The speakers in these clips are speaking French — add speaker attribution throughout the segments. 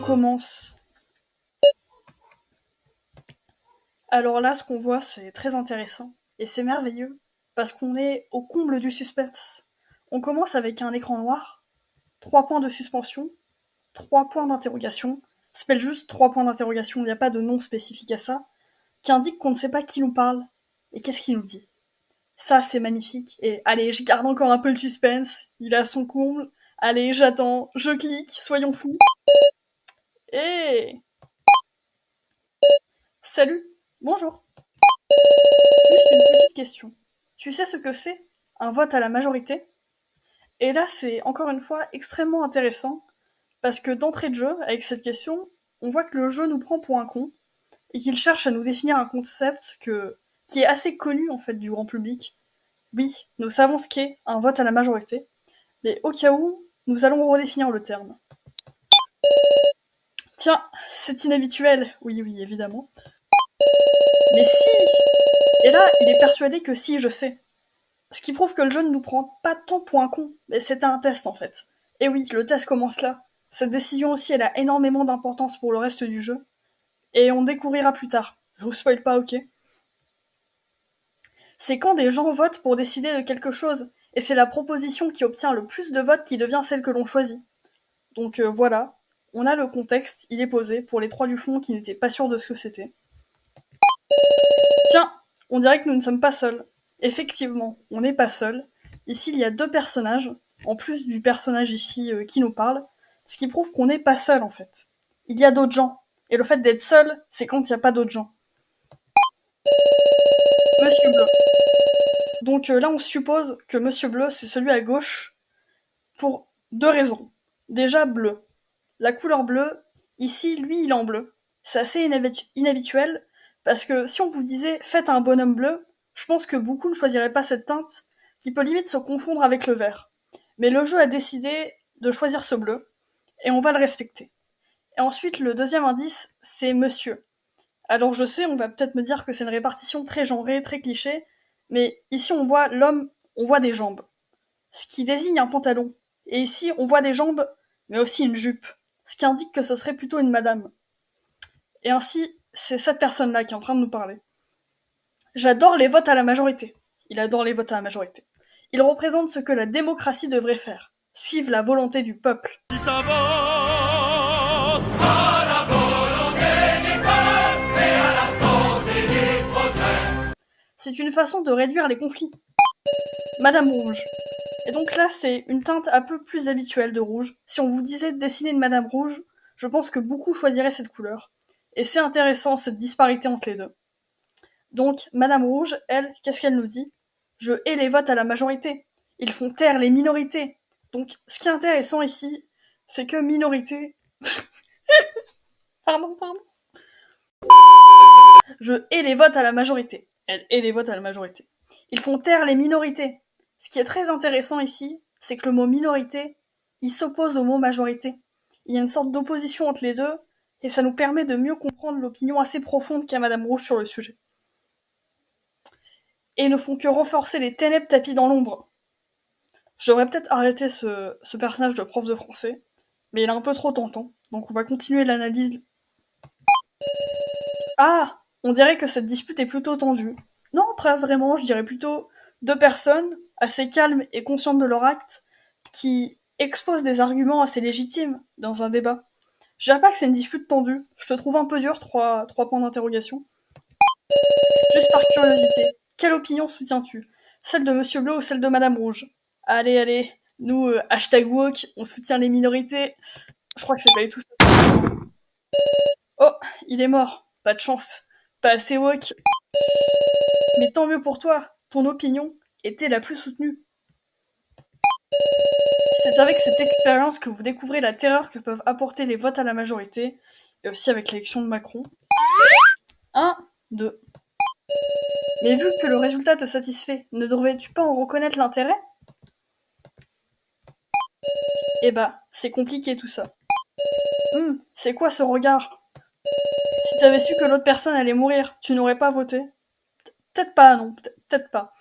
Speaker 1: commence. Alors là, ce qu'on voit, c'est très intéressant. Et c'est merveilleux. Parce qu'on est au comble du suspense. On commence avec un écran noir, 3 points de suspension, 3 points d'interrogation, ça s'appelle juste 3 points d'interrogation, il n'y a pas de nom spécifique à ça, qui indique qu'on ne sait pas qui nous parle et qu'est-ce qu'il nous dit. Ça, c'est magnifique. Et allez, je garde encore un peu le suspense, il est à son comble. Allez, j'attends, je clique, soyons fous. Et salut, bonjour. Juste une petite question. Tu sais ce que c'est un vote à la majorité? Et là, c'est encore une fois extrêmement intéressant, parce que d'entrée de jeu, avec cette question, on voit que le jeu nous prend pour un con, et qu'il cherche à nous définir un concept qui est assez connu en fait du grand public. Oui, nous savons ce qu'est un vote à la majorité, mais au cas où, nous allons redéfinir le terme. Tiens, c'est inhabituel, oui, oui, évidemment. Mais si! Et là, il est persuadé que si, je sais. Ce qui prouve que le jeu ne nous prend pas tant pour un con, mais c'était un test en fait. Et oui, le test commence là. Cette décision aussi, elle a énormément d'importance pour le reste du jeu. Et on découvrira plus tard. Je vous spoil pas, ok? C'est quand des gens votent pour décider de quelque chose, et c'est la proposition qui obtient le plus de votes qui devient celle que l'on choisit. Donc voilà, on a le contexte, il est posé pour les trois du fond qui n'étaient pas sûrs de ce que c'était. Tiens, on dirait que nous ne sommes pas seuls. Effectivement, on n'est pas seuls. Ici, il y a deux personnages, en plus du personnage ici qui nous parle, ce qui prouve qu'on n'est pas seul en fait. Il y a d'autres gens. Et le fait d'être seul, c'est quand il n'y a pas d'autres gens. Monsieur Bleu. Donc là, on suppose que Monsieur Bleu, c'est celui à gauche, pour deux raisons. Déjà, bleu. La couleur bleue, ici, lui, il est en bleu. C'est assez inhabituel, parce que si on vous disait faites un bonhomme bleu, je pense que beaucoup ne choisiraient pas cette teinte, qui peut limite se confondre avec le vert. Mais le jeu a décidé de choisir ce bleu, et on va le respecter. Et ensuite, le deuxième indice, c'est monsieur. Alors je sais, on va peut-être me dire que c'est une répartition très genrée, très cliché, mais ici on voit l'homme, on voit des jambes, ce qui désigne un pantalon. Et ici on voit des jambes, mais aussi une jupe, ce qui indique que ce serait plutôt une madame. Et ainsi, c'est cette personne-là qui est en train de nous parler. J'adore les votes à la majorité. Il adore les votes à la majorité. Il représente ce que la démocratie devrait faire. Suivre la volonté du peuple.
Speaker 2: Qui s'avance à la volonté du peuple et à la santé du progrès.
Speaker 1: C'est une façon de réduire les conflits. Madame Rouge. Et donc là, c'est une teinte un peu plus habituelle de rouge. Si on vous disait de dessiner une Madame Rouge, je pense que beaucoup choisiraient cette couleur. Et c'est intéressant, cette disparité entre les deux. Donc, Madame Rouge, elle, qu'est-ce qu'elle nous dit? Je hais les votes à la majorité. Ils font taire les minorités. Donc, ce qui est intéressant ici, c'est que minorité... pardon. Je hais les votes à la majorité. Elle hait les votes à la majorité. Ils font taire les minorités. Ce qui est très intéressant ici, c'est que le mot minorité, il s'oppose au mot majorité. Il y a une sorte d'opposition entre les deux, et ça nous permet de mieux comprendre l'opinion assez profonde qu'a Madame Rouge sur le sujet. Et ne font que renforcer les ténèbres tapis dans l'ombre. Je devrais peut-être arrêter ce personnage de prof de français, mais il est un peu trop tentant, donc on va continuer l'analyse. Ah! On dirait que cette dispute est plutôt tendue. Non, pas vraiment, je dirais plutôt deux personnes, assez calmes et conscientes de leur acte, qui exposent des arguments assez légitimes dans un débat. Je dirais pas que c'est une dispute tendue, je te trouve un peu dur, trois points d'interrogation. Juste par curiosité, quelle opinion soutiens-tu? Celle de Monsieur Bleu ou celle de Madame Rouge? Allez, nous, hashtag woke, on soutient les minorités. Je crois que c'est pas du tout ça. Oh, il est mort. Pas de chance. Pas assez woke. Mais tant mieux pour toi, ton opinion était la plus soutenue. C'est avec cette expérience que vous découvrez la terreur que peuvent apporter les votes à la majorité, et aussi avec l'élection de Macron. 1, 2. Mais vu que le résultat te satisfait, ne devrais-tu pas en reconnaître l'intérêt? Eh bah, c'est compliqué tout ça. C'est quoi ce regard? Si t'avais su que l'autre personne allait mourir, tu n'aurais pas voté? Peut-être pas, non, peut-être pas.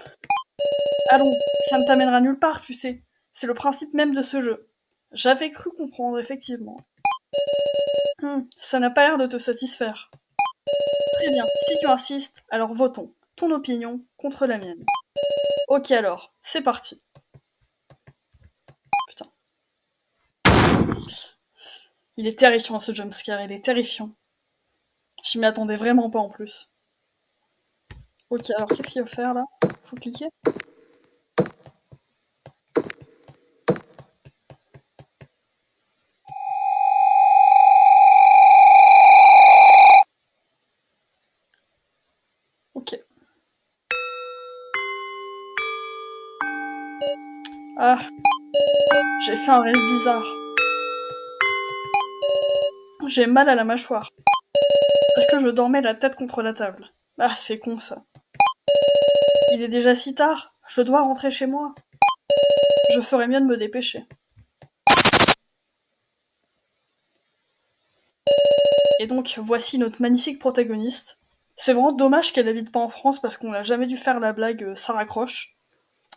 Speaker 1: Allons, ça ne t'amènera nulle part, tu sais. C'est le principe même de ce jeu. J'avais cru comprendre, effectivement. Ça n'a pas l'air de te satisfaire. Très bien, si tu insistes, alors votons. Ton opinion contre la mienne. Ok alors, c'est parti. Putain. Il est terrifiant ce jumpscare, il est terrifiant. Je m'y attendais vraiment pas en plus. Ok, alors qu'est-ce qu'il faut faire là? Faut cliquer? Ok. Ah, j'ai fait un rêve bizarre. J'ai mal à la mâchoire. Parce que je dormais la tête contre la table. Ah, c'est con ça. Il est déjà si tard. Je dois rentrer chez moi. Je ferais mieux de me dépêcher. Et donc, voici notre magnifique protagoniste. C'est vraiment dommage qu'elle habite pas en France parce qu'on n'a jamais dû faire la blague ça raccroche.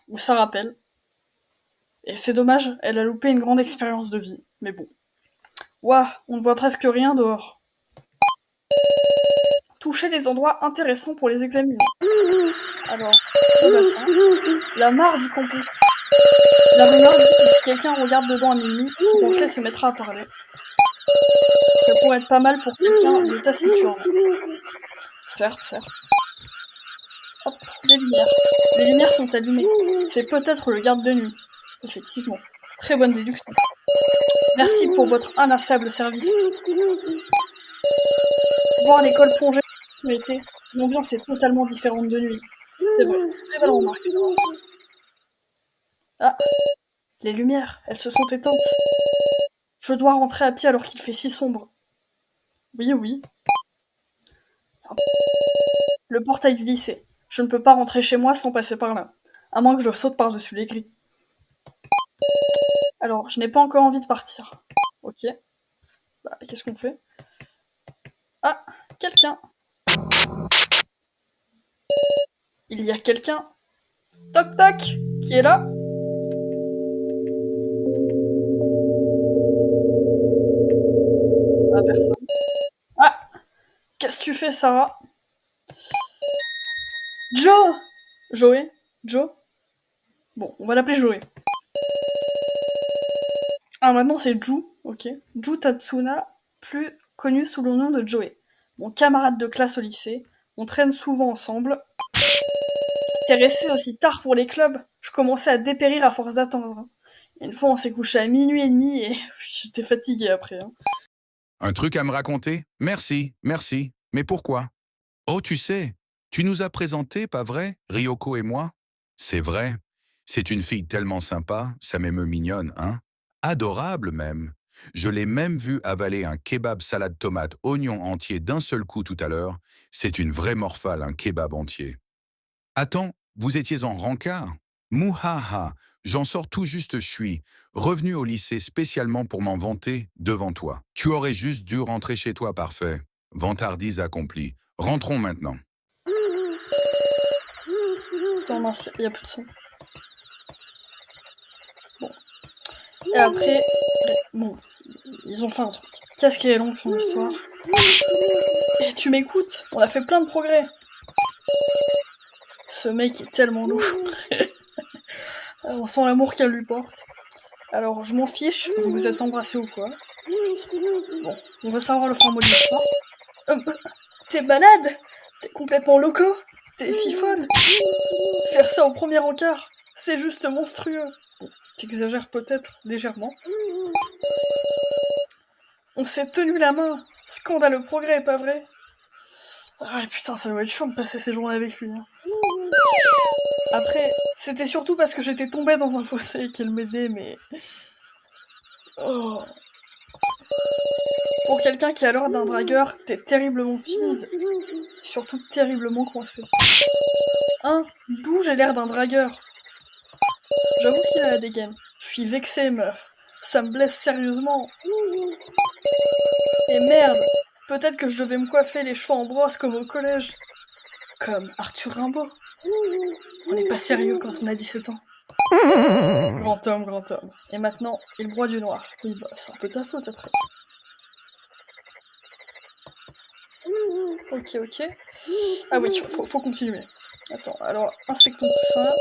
Speaker 1: Ou ça rappelle. Et c'est dommage, elle a loupé une grande expérience de vie. Mais bon. Ouah, on ne voit presque rien dehors. Toucher les endroits intéressants pour les examiner. Alors, le bassin, la mare du campus. La rumeur dit que si quelqu'un regarde dedans à minuit, son reflet se mettra à parler. Ça pourrait être pas mal pour quelqu'un de taciturne. Certes, certes. Hop, des lumières. Les lumières sont allumées. C'est peut-être le garde de nuit. Effectivement. Très bonne déduction. Merci pour votre inlassable service. Voir l'école plongée dans l'été, l'ambiance est totalement différente de nuit. C'est vrai. Très belle remarque, ça. Ah, les lumières, elles se sont éteintes. Je dois rentrer à pied alors qu'il fait si sombre. Oui, oui. Le portail du lycée. Je ne peux pas rentrer chez moi sans passer par là. À moins que je saute par-dessus les grilles. Alors, je n'ai pas encore envie de partir. Ok. Bah, qu'est-ce qu'on fait? Ah, quelqu'un. Il y a quelqu'un. Toc toc. Qui est là? Ah, personne. Ah, qu'est-ce que tu fais, Sarah? Joe! Joey? Joe? Bon, on va l'appeler Joey. Ah, maintenant c'est Ju, ok. Ju Tatsuna, plus connu sous le nom de Joey. Mon camarade de classe au lycée. On traîne souvent ensemble. T'es resté aussi tard pour les clubs? Je commençais à dépérir à force d'attendre. Hein. Une fois, on s'est couché à minuit et demi et j'étais fatigué après. Hein.
Speaker 3: Un truc à me raconter? Merci, merci. Mais pourquoi? Oh, tu sais, tu nous as présenté, pas vrai, Ryoko et moi? C'est vrai. C'est une fille tellement sympa, ça m'émeut mignonne, hein? Adorable même. Je l'ai même vue avaler un kebab salade tomate oignon entier d'un seul coup tout à l'heure. C'est une vraie morphale, un kebab entier. Attends, vous étiez en rencard? Mouhaha, j'en sors tout juste je suis, revenu au lycée spécialement pour m'en vanter devant toi. Tu aurais juste dû rentrer chez toi, parfait. Vantardise accomplie. Rentrons maintenant.
Speaker 1: Attends, mince, il y a plus de son. Bon. Et après, bon, ils ont fait un truc. Qu'est-ce qu'elle est longue son histoire? Et tu m'écoutes? On a fait plein de progrès. Ce mec est tellement lourd. On sent l'amour qu'elle lui porte. Alors, je m'en fiche, vous vous êtes embrassés ou quoi? Bon, on veut savoir le fin mot de l'histoire. T'es malade? T'es complètement loco? T'es fifolle? Faire ça au premier encart, c'est juste monstrueux. Bon, t'exagères peut-être légèrement. On s'est tenu la main. Scandaleux progrès, pas vrai? Ah putain, ça doit être chiant de passer ces journées avec lui. Hein. Après, c'était surtout parce que j'étais tombée dans un fossé qu'elle m'aidait, mais... Oh. Pour quelqu'un qui a l'air d'un dragueur, t'es terriblement timide. Surtout terriblement coincé. Hein? D'où j'ai l'air d'un dragueur? J'avoue qu'il a la dégaine. Je suis vexée, meuf. Ça me blesse sérieusement. Et merde, peut-être que je devais me coiffer les cheveux en brosse comme au collège. Comme Arthur Rimbaud. On n'est pas sérieux quand on a 17 ans. Grand homme, grand homme. Et maintenant, il broie du noir. Oui, bah, c'est un peu ta faute après. Ok. Ah oui, faut continuer. Attends, alors, inspectons tout ça.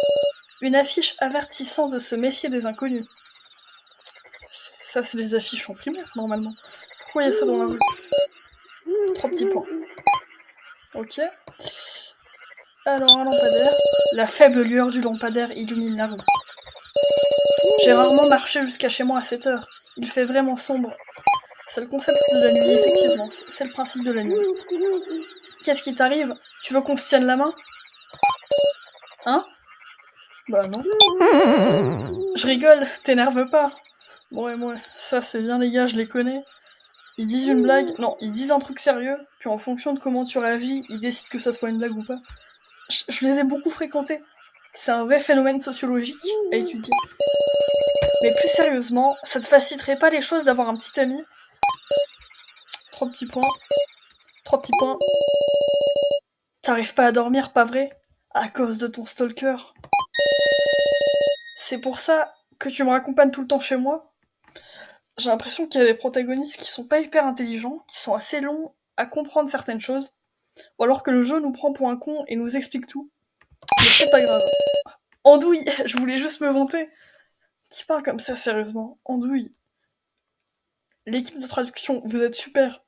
Speaker 1: Une affiche avertissant de se méfier des inconnus. Ça, c'est les affiches en primaire, normalement. Pourquoi il y a ça dans la rue? 3 petits points. Ok. Alors, un lampadaire. La faible lueur du lampadaire illumine la rue. J'ai rarement marché jusqu'à chez moi à cette heure. Il fait vraiment sombre. C'est le concept de la nuit, effectivement. C'est le principe de la nuit. Qu'est-ce qui t'arrive? Tu veux qu'on se tienne la main? Hein? Bah non. Je rigole, t'énerve pas. Ouais, ça c'est bien les gars, je les connais. Ils disent une blague, non, ils disent un truc sérieux, puis en fonction de comment tu réagis, ils décident que ça soit une blague ou pas. Je les ai beaucoup fréquentés. C'est un vrai phénomène sociologique à étudier. Mais plus sérieusement, ça te faciliterait pas les choses d'avoir un petit ami? 3 petits points. 3 petits points. T'arrives pas à dormir, pas vrai? À cause de ton stalker. C'est pour ça que tu me raccompagnes tout le temps chez moi? J'ai l'impression qu'il y a des protagonistes qui sont pas hyper intelligents, qui sont assez longs à comprendre certaines choses, ou alors que le jeu nous prend pour un con et nous explique tout. Mais c'est pas grave. Andouille, je voulais juste me vanter. Qui parle comme ça, sérieusement? Andouille. L'équipe de traduction, vous êtes super.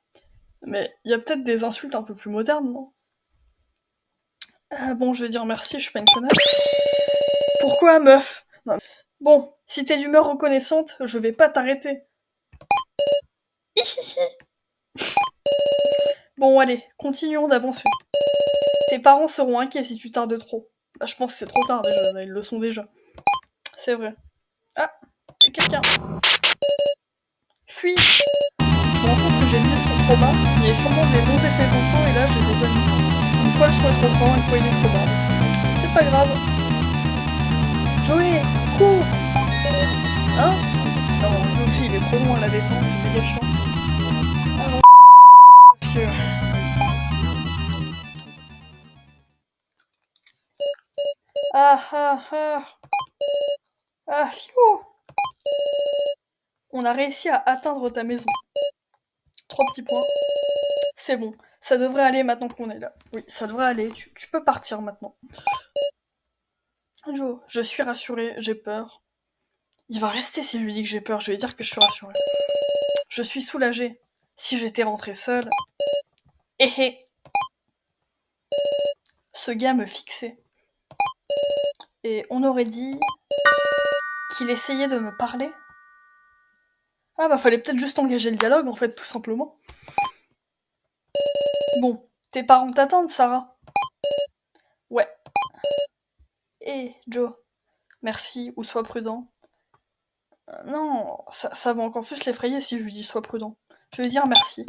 Speaker 1: Mais il y a peut-être des insultes un peu plus modernes, non? Ah bon, je vais dire merci, je suis pas une connasse. Pourquoi, meuf? Non. Bon, si t'es d'humeur reconnaissante, je vais pas t'arrêter. Bon, allez, continuons d'avancer. Tes parents seront inquiets si tu tardes trop. Bah, je pense que c'est trop tard déjà, là, ils le sont déjà. C'est vrai. Ah, quelqu'un. Fuis. Je me rends compte que j'ai mis son trop bas. Il y a sûrement des bons effets d'enfant et là, je les ai pas mis. Une fois le son est trop grand, une fois il est trop bas. C'est pas grave. Joey, cours. Hein? Non, lui aussi il est trop loin à la détente, c'est méga chiant. Ah non, parce que... Ah. Ah, fiou. On a réussi à atteindre ta maison. 3 petits points. C'est bon. Ça devrait aller maintenant qu'on est là. Oui, ça devrait aller. Tu peux partir maintenant. Joe, je suis rassurée, j'ai peur. Il va rester si je lui dis que j'ai peur, je vais dire que je suis rassurée. Je suis soulagée. Si j'étais rentrée seule... hé. Ce gars me fixait. Et on aurait dit... qu'il essayait de me parler. Ah bah fallait peut-être juste engager le dialogue en fait, tout simplement. Bon, tes parents t'attendent, Sarah? Ouais. Hé, Joe. Merci, ou sois prudent. Non, ça va encore plus l'effrayer si je lui dis sois prudent. Je vais dire merci.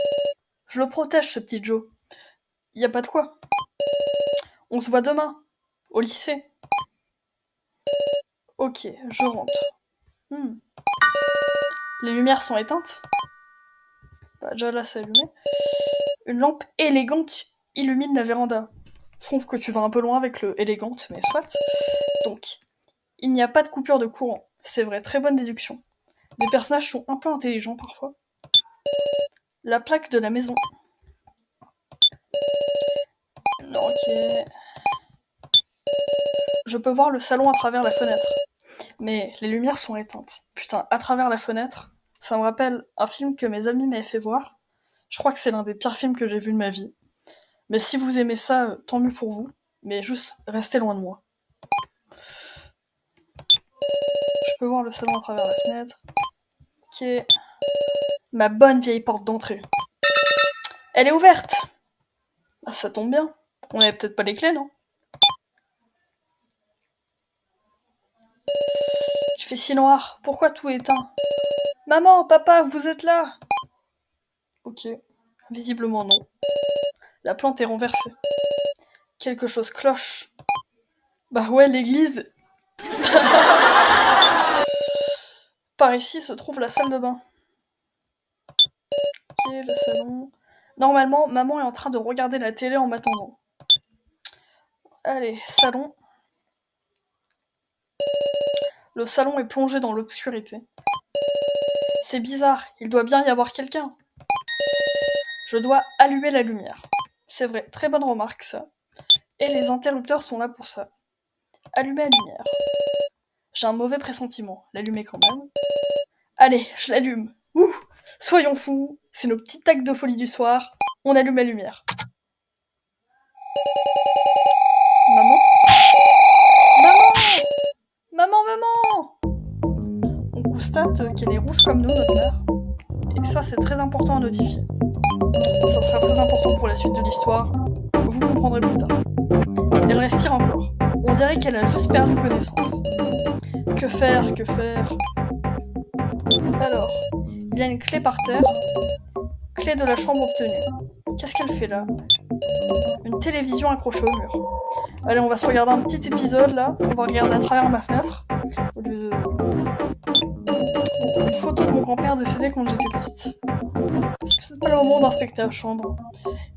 Speaker 1: Je le protège, ce petit Joe. Y a pas de quoi. On se voit demain, au lycée. Ok, je rentre. Les lumières sont éteintes. Bah, déjà là, c'est allumé. Une lampe élégante illumine la véranda. Je trouve que tu vas un peu loin avec le élégante, mais soit. Donc, il n'y a pas de coupure de courant. C'est vrai, très bonne déduction. Les personnages sont un peu intelligents parfois. La plaque de la maison. Ok. Je peux voir le salon à travers la fenêtre. Mais les lumières sont éteintes. Putain, à travers la fenêtre, ça me rappelle un film que mes amis m'avaient fait voir. Je crois que c'est l'un des pires films que j'ai vu de ma vie. Mais si vous aimez ça, tant mieux pour vous. Mais juste, restez loin de moi. Je peux voir le salon à travers la fenêtre. Ok. Ma bonne vieille porte d'entrée. Elle est ouverte! Ah, ça tombe bien. On avait peut-être pas les clés, non? Il fait si noir. Pourquoi tout est éteint? Maman, papa, vous êtes là? Ok. Visiblement non. La plante est renversée. Quelque chose cloche. Bah ouais, l'église. Par ici se trouve la salle de bain. Ok, le salon. Normalement, maman est en train de regarder la télé en m'attendant. Allez, salon. Le salon est plongé dans l'obscurité. C'est bizarre, il doit bien y avoir quelqu'un. Je dois allumer la lumière. C'est vrai, très bonne remarque ça. Et les interrupteurs sont là pour ça. Allumer la lumière. J'ai un mauvais pressentiment. L'allumer quand même. Allez, je l'allume. Ouh, soyons fous. C'est nos petites tacs de folie du soir. On allume la lumière. Maman? Maman! Maman! On constate qu'elle est rousse comme nous, notre mère. Et ça, c'est très important à notifier. Ça sera très important pour la suite de l'histoire. Vous comprendrez plus tard. Elle respire encore. On dirait qu'elle a juste perdu connaissance. Que faire? Que faire? Alors, il y a une clé par terre. Clé de la chambre obtenue. Qu'est-ce qu'elle fait là? Une télévision accrochée au mur. Allez, on va se regarder un petit épisode là. On va regarder à travers ma fenêtre. Au lieu de... Une photo de mon grand-père décédé quand j'étais petite. C'est peut-être pas le moment d'inspecter la chambre.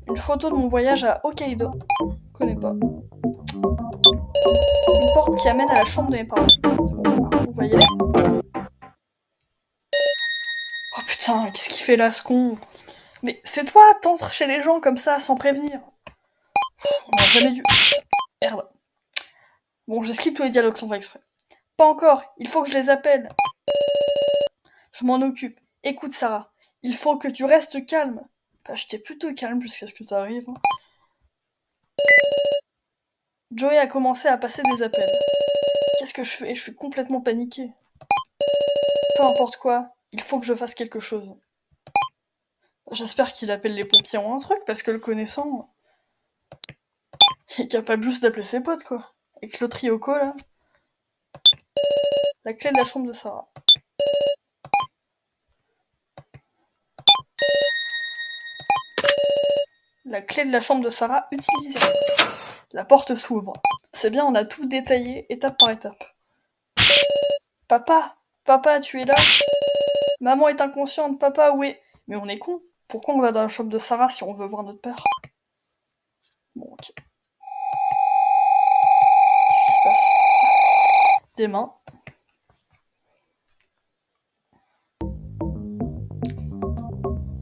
Speaker 1: Une photo de mon voyage à Hokkaido. Je connais pas. Une porte qui amène à la chambre de mes parents. Bon, on va y aller. Oh putain, qu'est-ce qu'il fait là, ce con? Mais c'est toi, t'entres chez les gens comme ça, sans prévenir. On n'a jamais dû... Merde. Bon, j'esquive tous les dialogues sans faire exprès. Pas encore, il faut que je les appelle. Je m'en occupe. Écoute, Sarah, il faut que tu restes calme. Bah, j'étais plutôt calme jusqu'à ce que ça arrive. Joey a commencé à passer des appels. Qu'est-ce que je fais? Je suis complètement paniquée. Peu importe quoi, il faut que je fasse quelque chose. J'espère qu'il appelle les pompiers ou un truc, parce que le connaissant, il est capable juste d'appeler ses potes, quoi. Avec l'autre Ryoko, là. La clé de la chambre de Sarah. La clé de la chambre de Sarah utilisée. La porte s'ouvre. C'est bien, on a tout détaillé, étape par étape. Papa! Papa, tu es là? Maman est inconsciente, papa, où est... Mais on est con. Pourquoi on va dans la chambre de Sarah si on veut voir notre père? Bon, ok. Qu'est-ce qui se passe? Des mains.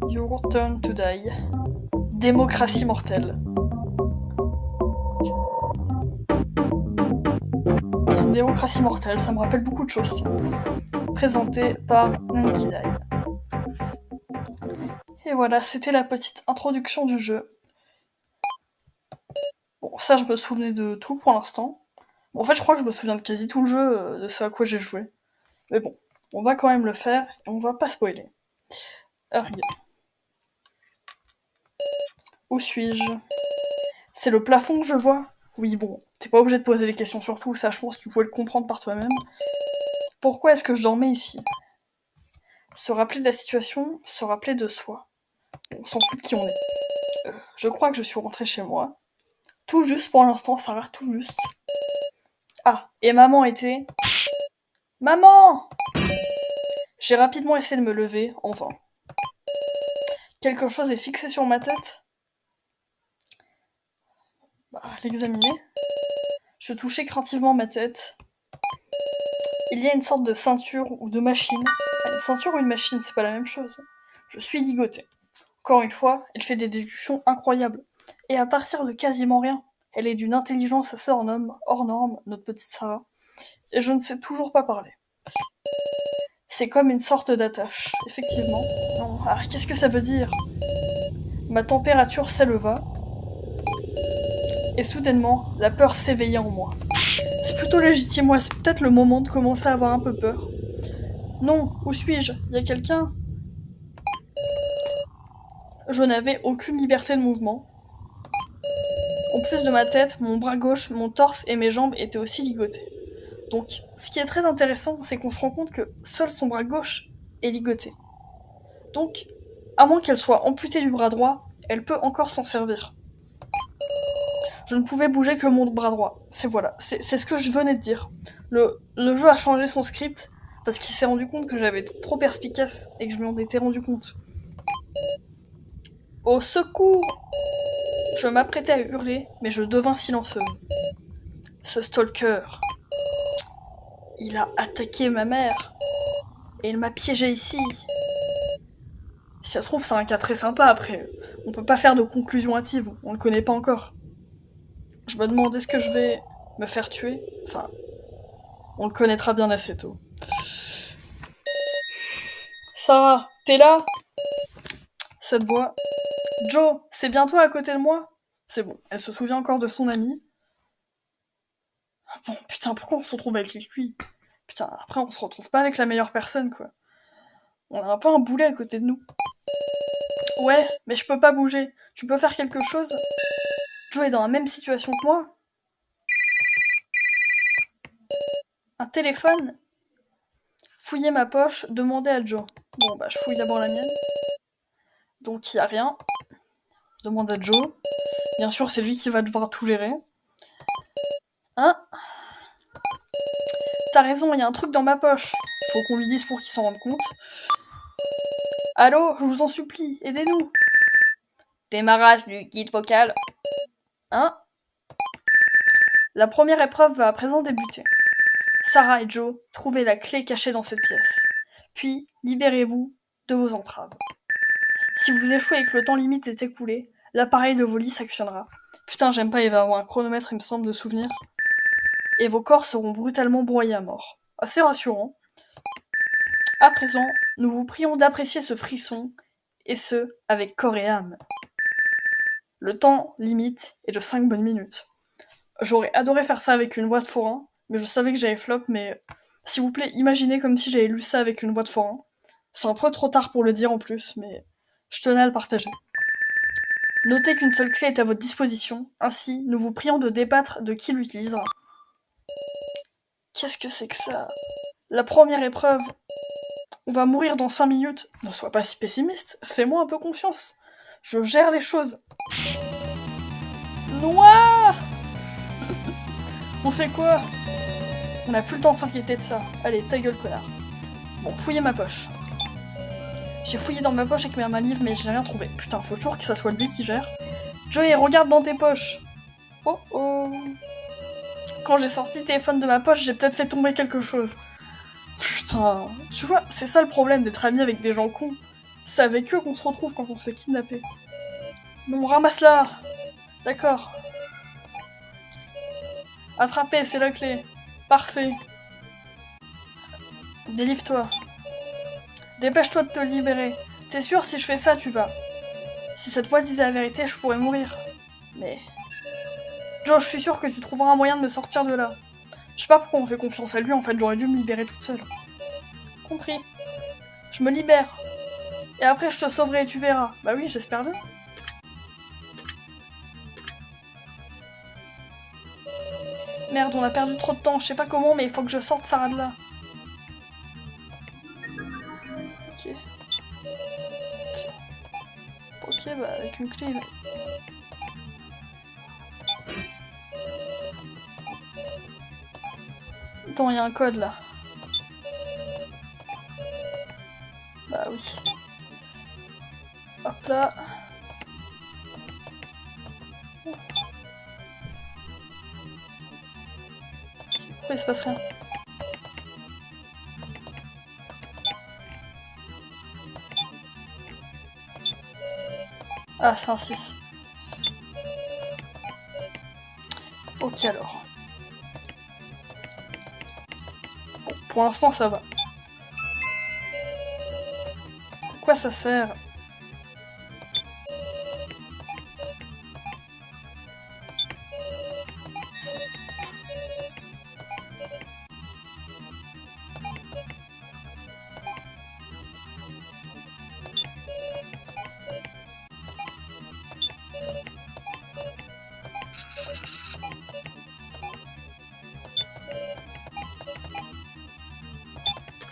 Speaker 1: Your turn to die. Démocratie mortelle. Démocratie mortelle, ça me rappelle beaucoup de choses. Présenté par Nanki Dai. Et voilà, c'était la petite introduction du jeu. Bon, ça, je me souvenais de tout pour l'instant. Bon, en fait, je crois que je me souviens de quasi tout le jeu, de ce à quoi j'ai joué. Mais bon, on va quand même le faire, et on va pas spoiler. Regarde. Où suis-je? C'est le plafond que je vois? Oui, bon, t'es pas obligé de poser des questions sur tout, ça, je pense que tu pouvais le comprendre par toi-même. Pourquoi est-ce que je dormais ici? Se rappeler de la situation, se rappeler de soi. On s'en fout de qui on est. Je crois que je suis rentrée chez moi. Tout juste pour l'instant, ça va tout juste. Ah, et maman était... Maman! J'ai rapidement essayé de me lever, en vain. Quelque chose est fixé sur ma tête? Bah, l'examiner. Je touchais craintivement ma tête. Il y a une sorte de ceinture ou de machine. Une ceinture ou une machine, c'est pas la même chose. Je suis ligotée. Encore une fois, elle fait des déductions incroyables. Et à partir de quasiment rien. Elle est d'une intelligence assez hors norme, notre petite Sarah. Et je ne sais toujours pas parler. C'est comme une sorte d'attache, effectivement. Non, ah, qu'est-ce que ça veut dire? Ma température s'éleva. Et soudainement, la peur s'éveilla en moi. C'est plutôt légitime, ouais, c'est peut-être le moment de commencer à avoir un peu peur. Non, où suis-je? Y a quelqu'un? Je n'avais aucune liberté de mouvement. En plus de ma tête, mon bras gauche, mon torse et mes jambes étaient aussi ligotés. Donc, ce qui est très intéressant, c'est qu'on se rend compte que seul son bras gauche est ligoté. Donc, à moins qu'elle soit amputée du bras droit, elle peut encore s'en servir. Je ne pouvais bouger que mon bras droit. C'est ce que je venais de dire. Le jeu a changé son script parce qu'il s'est rendu compte que j'avais été trop perspicace et que je m'en étais rendu compte. Au secours! Je m'apprêtais à hurler, mais je devins silencieuse. Ce stalker, il a attaqué ma mère et il m'a piégée ici. Si ça se trouve, c'est un cas très sympa après. On peut pas faire de conclusion hâtive, on le connaît pas encore. Je me demande est-ce que je vais me faire tuer. Enfin, on le connaîtra bien assez tôt. Sarah, t'es là? Cette voix. Joe, c'est bien toi à côté de moi? C'est bon, elle se souvient encore de son ami. Bon, putain, pourquoi on se retrouve avec lui? Putain, après on se retrouve pas avec la meilleure personne, quoi. On a un peu un boulet à côté de nous. Ouais, mais je peux pas bouger. Tu peux faire quelque chose? Joe est dans la même situation que moi? Un téléphone? Fouiller ma poche, demander à Joe. Bon, bah je fouille d'abord la mienne. Donc y a rien. Demande à Joe. Bien sûr, c'est lui qui va devoir tout gérer. Hein? T'as raison, il y a un truc dans ma poche. Faut qu'on lui dise pour qu'il s'en rende compte. Allô, je vous en supplie, aidez-nous. Démarrage du guide vocal. Hein? La première épreuve va à présent débuter. Sarah et Joe, trouvez la clé cachée dans cette pièce. Puis, libérez-vous de vos entraves. Si vous échouez et que le temps limite est écoulé, l'appareil de vos lits s'actionnera. Putain, j'aime pas, il va y avoir un chronomètre, il me semble, de souvenirs. Et vos corps seront brutalement broyés à mort. Assez rassurant. À présent, nous vous prions d'apprécier ce frisson, et ce, avec corps et âme. Le temps limite est de 5 bonnes minutes. J'aurais adoré faire ça avec une voix de forain, mais je savais que j'avais flop, mais s'il vous plaît, imaginez comme si j'avais lu ça avec une voix de forain. C'est un peu trop tard pour le dire en plus, mais je tenais à le partager. Notez qu'une seule clé est à votre disposition, ainsi, nous vous prions de débattre de qui l'utilisera. Qu'est-ce que c'est que ça? La première épreuve. On va mourir dans 5 minutes. Ne sois pas si pessimiste, fais-moi un peu confiance. Je gère les choses. Noir. On fait quoi? On n'a plus le temps de s'inquiéter de ça. Allez, ta gueule, connard. Bon, fouillez ma poche. J'ai fouillé dans ma poche avec ma livre, mais j'ai rien trouvé. Putain, faut toujours que ça soit lui qui gère. Joey, regarde dans tes poches. Oh oh. Quand j'ai sorti le téléphone de ma poche, j'ai peut-être fait tomber quelque chose. Putain, tu vois, c'est ça le problème d'être ami avec des gens cons. C'est avec eux qu'on se retrouve quand on se fait kidnapper. Bon, ramasse-la. D'accord. Attrapé, c'est la clé. Parfait. Délivre-toi. Dépêche-toi de te libérer. T'es sûr, si je fais ça, tu vas. Si cette voix disait la vérité, je pourrais mourir. Mais... Joe, je suis sûr que tu trouveras un moyen de me sortir de là. Je sais pas pourquoi on fait confiance à lui, en fait, j'aurais dû me libérer toute seule. Compris. Je me libère. Et après, je te sauverai, tu verras. Bah oui, j'espère bien. Merde, on a perdu trop de temps, je sais pas comment, mais il faut que je sorte Sarah de là. Ok. Ok, bah avec une clé... Attends, il y a un code là. Bah oui. Hop là. Pourquoi il se passe rien? Ah, c'est un 6. Ok alors. Bon, pour l'instant ça va. Pourquoi ça sert?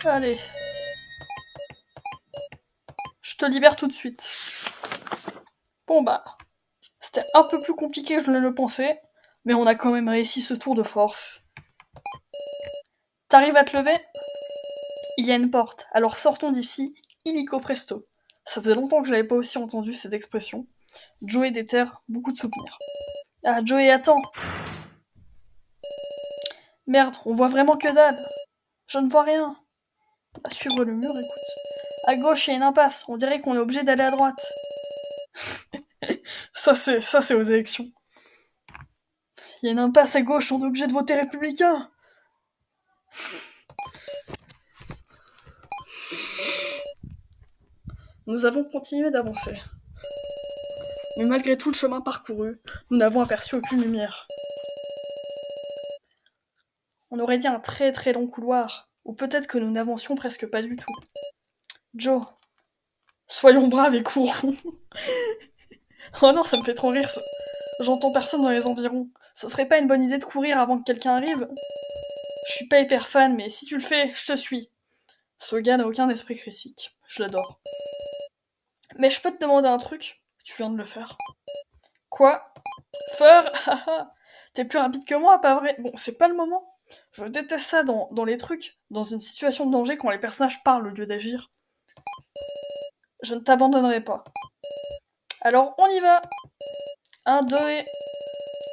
Speaker 1: Allez. Je te libère tout de suite. Bon bah, c'était un peu plus compliqué que je ne le pensais, mais on a quand même réussi ce tour de force. T'arrives à te lever? Il y a une porte, alors sortons d'ici, illico presto. Ça faisait longtemps que j'avais pas aussi entendu cette expression. Joey déterre beaucoup de souvenirs. Ah, Joey, attends! Merde, on voit vraiment que dalle! Je ne vois rien! On va suivre le mur, écoute. À gauche, il y a une impasse. On dirait qu'on est obligé d'aller à droite. Ça, c'est aux élections. Il y a une impasse à gauche, on est obligé de voter républicain. Nous avons continué d'avancer. Mais malgré tout le chemin parcouru, nous n'avons aperçu aucune lumière. On aurait dit un très très long couloir, ou peut-être que nous n'avancions presque pas du tout. Joe, soyons braves et courons. Oh non, ça me fait trop rire ça. J'entends personne dans les environs. Ce serait pas une bonne idée de courir avant que quelqu'un arrive? Je suis pas hyper fan, mais si tu le fais, je te suis. Ce gars n'a aucun esprit critique. Je l'adore. Mais je peux te demander un truc? Tu viens de le faire. Quoi? Feur? Haha. T'es plus rapide que moi, pas vrai? Bon, c'est pas le moment. Je déteste ça dans les trucs, dans une situation de danger quand les personnages parlent au lieu d'agir. Je ne t'abandonnerai pas. Alors, on y va! 1, 2 et...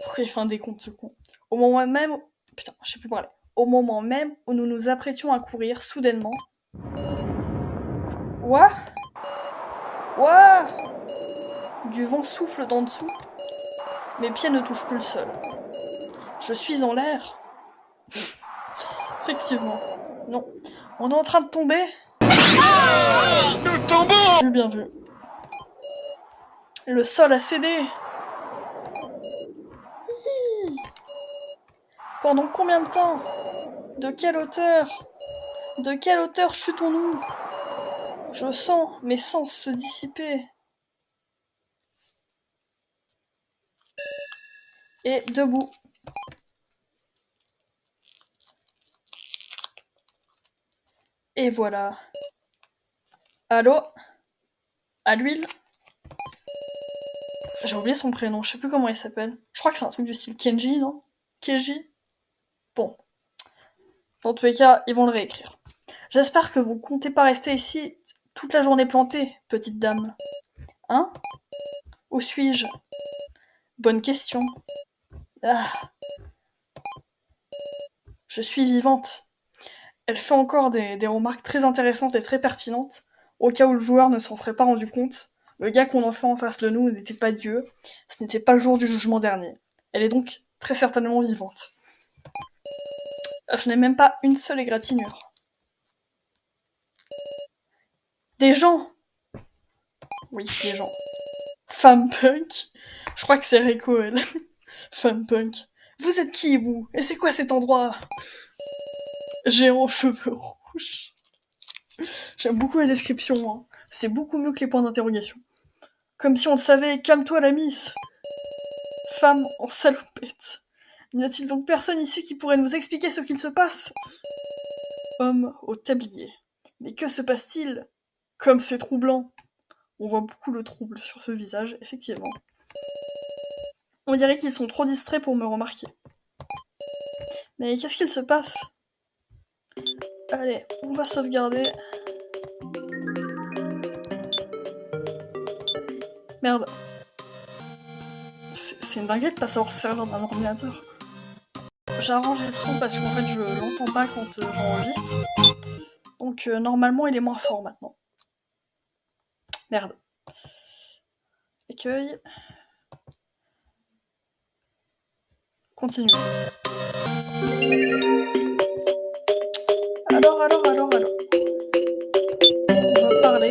Speaker 1: Pourquoi il fait un décompte, ce con? Au moment même... Putain, je sais plus parler. Au moment même où nous nous apprêtions à courir, soudainement... Ouah! Ouah! Du vent souffle d'en dessous. Mes pieds ne touchent plus le sol. Je suis en l'air. Effectivement. Non. On est en train de tomber.
Speaker 2: Nous tombons!
Speaker 1: Bien vu. Le sol a cédé. Hi. Pendant combien de temps? De quelle hauteur? De quelle hauteur chutons-nous? Je sens mes sens se dissiper. Et debout. Et voilà. Allô? À l'huile? J'ai oublié son prénom, je sais plus comment il s'appelle. Je crois que c'est un truc du style Kenji, non? Keiji? Bon. Dans tous les cas, ils vont le réécrire. J'espère que vous comptez pas rester ici toute la journée plantée, petite dame. Hein? Où suis-je? Bonne question. Ah. Je suis vivante. Elle fait encore des remarques très intéressantes et très pertinentes, au cas où le joueur ne s'en serait pas rendu compte. Le gars qu'on en fait en face de nous n'était pas Dieu, ce n'était pas le jour du jugement dernier. Elle est donc très certainement vivante. Je n'ai même pas une seule égratignure. Des gens! Oui, des gens. Femme punk? Je crois que c'est Reiko, elle. Femme punk. Vous êtes qui, vous? Et c'est quoi cet endroit? Géant cheveux rouges. J'aime beaucoup la description, hein. C'est beaucoup mieux que les points d'interrogation. Comme si on le savait, calme-toi la miss. Femme en salopette. N'y a-t-il donc personne ici qui pourrait nous expliquer ce qu'il se passe? Homme au tablier. Mais que se passe-t-il? Comme c'est troublant. On voit beaucoup le trouble sur ce visage, effectivement. On dirait qu'ils sont trop distraits pour me remarquer. Mais qu'est-ce qu'il se passe? Allez, on va sauvegarder. Merde. C'est une dinguerie de pas savoir se servir d'un ordinateur. J'ai arrangé le son parce qu'en fait je l'entends pas quand j'enregistre. Donc normalement il est moins fort maintenant. Merde. Accueil. Continue. Alors. On va parler.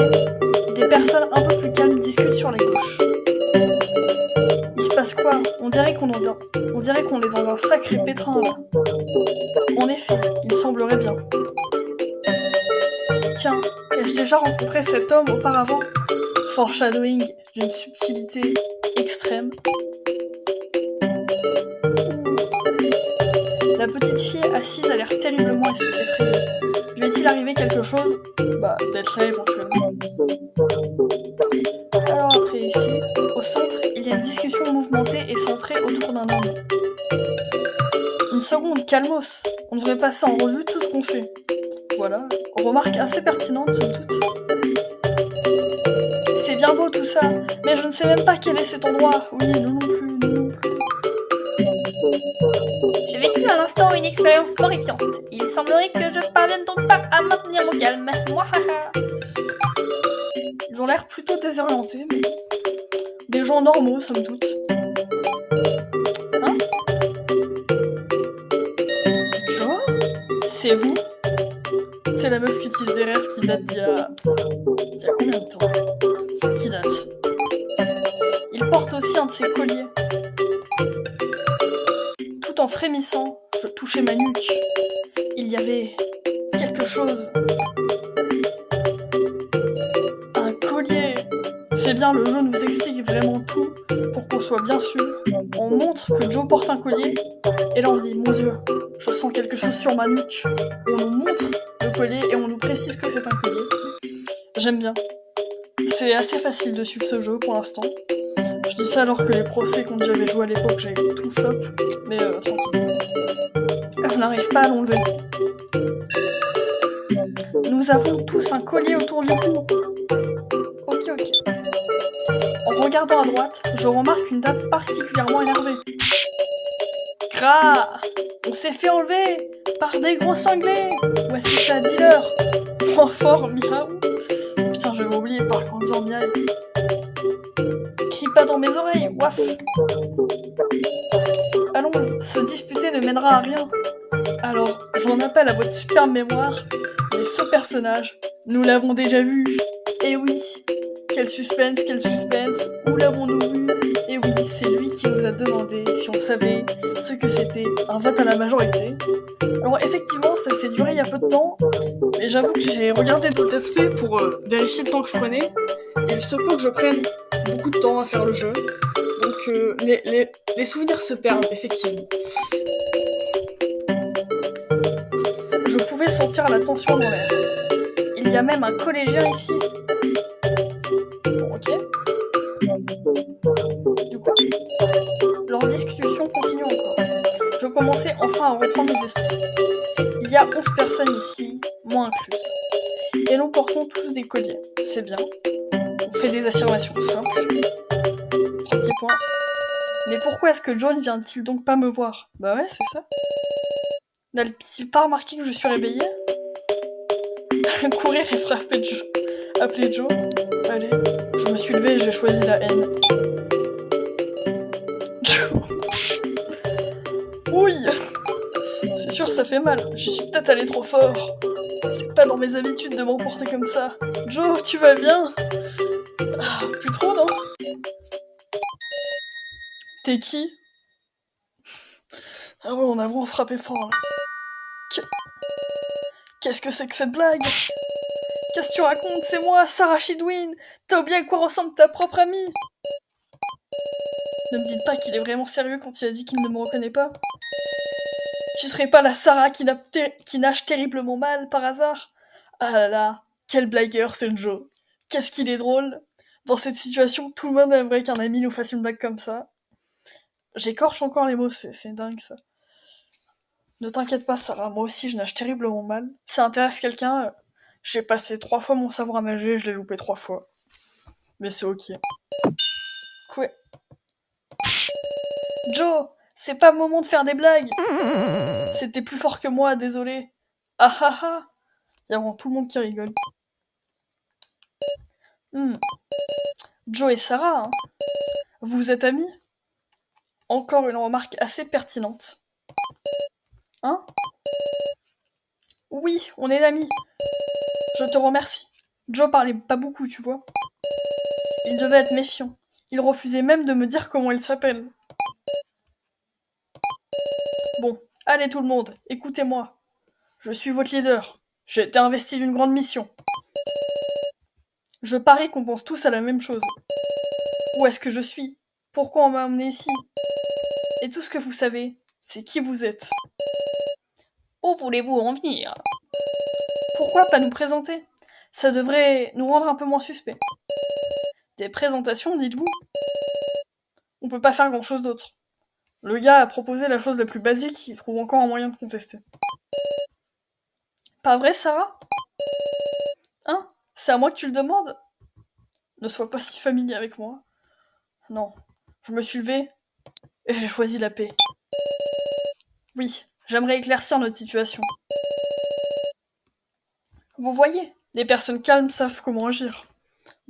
Speaker 1: Des personnes un peu plus calmes discutent sur la gauche. Il se passe quoi? On dirait qu'on est dans un sacré pétrin là. En effet, il semblerait bien. Tiens, ai-je déjà rencontré cet homme auparavant? Foreshadowing d'une subtilité extrême. La petite fille assise a l'air terriblement effrayée. Lui est-il arrivé quelque chose? Bah, d'être là éventuellement. Alors après ici, au centre, il y a une discussion mouvementée et centrée autour d'un homme. Une seconde, calmos. On devrait passer en revue tout ce qu'on sait. Voilà, remarque assez pertinente somme toute. C'est bien beau tout ça, mais je ne sais même pas quel est cet endroit. Oui, nous non plus.
Speaker 4: J'ai vécu à l'instant une expérience horrifiante. Il semblerait que je parvienne donc pas à maintenir mon calme. Mouahaha.
Speaker 1: Ils ont l'air plutôt désorientés, mais des gens normaux, somme toute. Hein? Joe? C'est vous? C'est la meuf qui utilise des rêves qui datent d'il y a combien de temps? Qui date? Il porte aussi un de ses colliers. Tout en frémissant, je touchais ma nuque. Il y avait quelque chose. Un collier. C'est bien, le jeu nous explique vraiment tout pour qu'on soit bien sûr. On montre que Joe porte un collier, et là on se dit, mon Dieu, je sens quelque chose sur ma nuque. On nous montre le collier et on nous précise que c'est un collier. J'aime bien. C'est assez facile de suivre ce jeu pour l'instant. Je dis ça alors que les procès quand j'avais joué à l'époque, j'avais tout flop, mais tranquille. Je n'arrive pas à l'enlever. Nous avons tous un collier autour du cou. Ok. En regardant à droite, je remarque une dame particulièrement énervée. Gras! On s'est fait enlever par des gros cinglés! Ouais, c'est ça, dis-leur! Moins fort, miaou! Putain, j'avais oublié, parle en disant miaou. Crie pas dans mes oreilles, waf! Allons, se disputer ne mènera à rien. Alors, j'en appelle à votre superbe mémoire, mais ce personnage, nous l'avons déjà vu. Et oui, quel suspense, où l'avons-nous vu? Et oui, c'est lui qui nous a demandé si on savait ce que c'était un vote à la majorité. Alors effectivement, ça s'est duré il y a peu de temps, mais j'avoue que j'ai regardé d'autres let's play pour vérifier le temps que je prenais, et il se peut que je prenne beaucoup de temps à faire le jeu, donc les souvenirs se perdent, effectivement. Je pouvais sentir la tension dans l'air. Il y a même un collégien ici. Bon, ok. Du coup, leur discussion continue encore. Je commençais enfin à reprendre mes esprits. Il y a 11 personnes ici, moi incluse. Et nous portons tous des colliers. C'est bien. On fait des affirmations simples. Petit point. Mais pourquoi est-ce que John vient-il donc pas me voir? Bah ouais, c'est ça. N'a-t-il pas remarqué que je suis réveillée? Courir et frapper Joe. Appeler Joe. Allez, je me suis levée et j'ai choisi la haine. Joe. Ouille! C'est sûr, ça fait mal. Je suis peut-être allée trop fort. C'est pas dans mes habitudes de m'emporter comme ça. Joe, tu vas bien? Ah, plus trop, non? T'es qui? Ah ouais, on a vraiment frappé fort, là. Qu'est-ce que c'est que cette blague? Qu'est-ce que tu racontes? C'est moi, Sarah Chidwin. T'as oublié à quoi ressemble ta propre amie? Ne me dites pas qu'il est vraiment sérieux quand il a dit qu'il ne me reconnaît pas. Tu serais pas la Sarah qui nage terriblement mal, par hasard? Ah là là, quel blagueur c'est le Joe. Qu'est-ce qu'il est drôle. Dans cette situation, tout le monde aimerait qu'un ami nous fasse une blague comme ça. J'écorche encore les mots, c'est dingue ça. Ne t'inquiète pas Sarah, moi aussi je nage terriblement mal. Ça intéresse quelqu'un, j'ai passé 3 fois mon savoir à nager, je l'ai loupé 3 fois. Mais c'est ok. Quoi? Joe, c'est pas le moment de faire des blagues. C'était plus fort que moi, désolé. Ah ah ah. Il y a vraiment tout le monde qui rigole. Joe et Sarah, hein. Vous êtes amis? Encore une remarque assez pertinente. Hein? Oui, on est amis. Je te remercie. Joe parlait pas beaucoup, tu vois. Il devait être méfiant. Il refusait même de me dire comment il s'appelle. Bon, allez tout le monde, écoutez-moi. Je suis votre leader. J'ai été investi d'une grande mission. Je parie qu'on pense tous à la même chose. Où est-ce que je suis? Pourquoi on m'a emmené ici? Et tout ce que vous savez, c'est qui vous êtes. Où voulez-vous en venir? Pourquoi pas nous présenter? Ça devrait nous rendre un peu moins suspects. Des présentations, dites-vous? On peut pas faire grand-chose d'autre. Le gars a proposé la chose la plus basique, il trouve encore un moyen de contester. Pas vrai, Sarah? Hein? C'est à moi que tu le demandes? Ne sois pas si familier avec moi. Non, je me suis levée et j'ai choisi la paix. Oui, j'aimerais éclaircir notre situation. Vous voyez, les personnes calmes savent comment agir.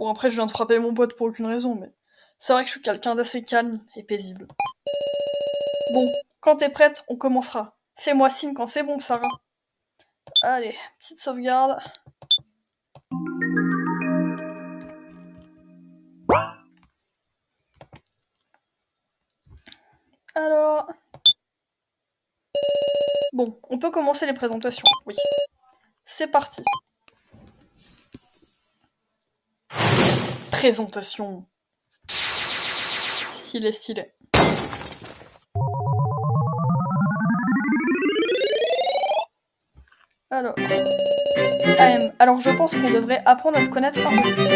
Speaker 1: Bon, après, je viens de frapper mon pote pour aucune raison, mais c'est vrai que je suis quelqu'un d'assez calme et paisible. Bon, quand t'es prête, on commencera. Fais-moi signe quand c'est bon, Sarah. Allez, petite sauvegarde. Alors... Bon, on peut commencer les présentations, oui. C'est parti. Présentation. Stylé, stylé. Alors je pense qu'on devrait apprendre à se connaître un peu plus.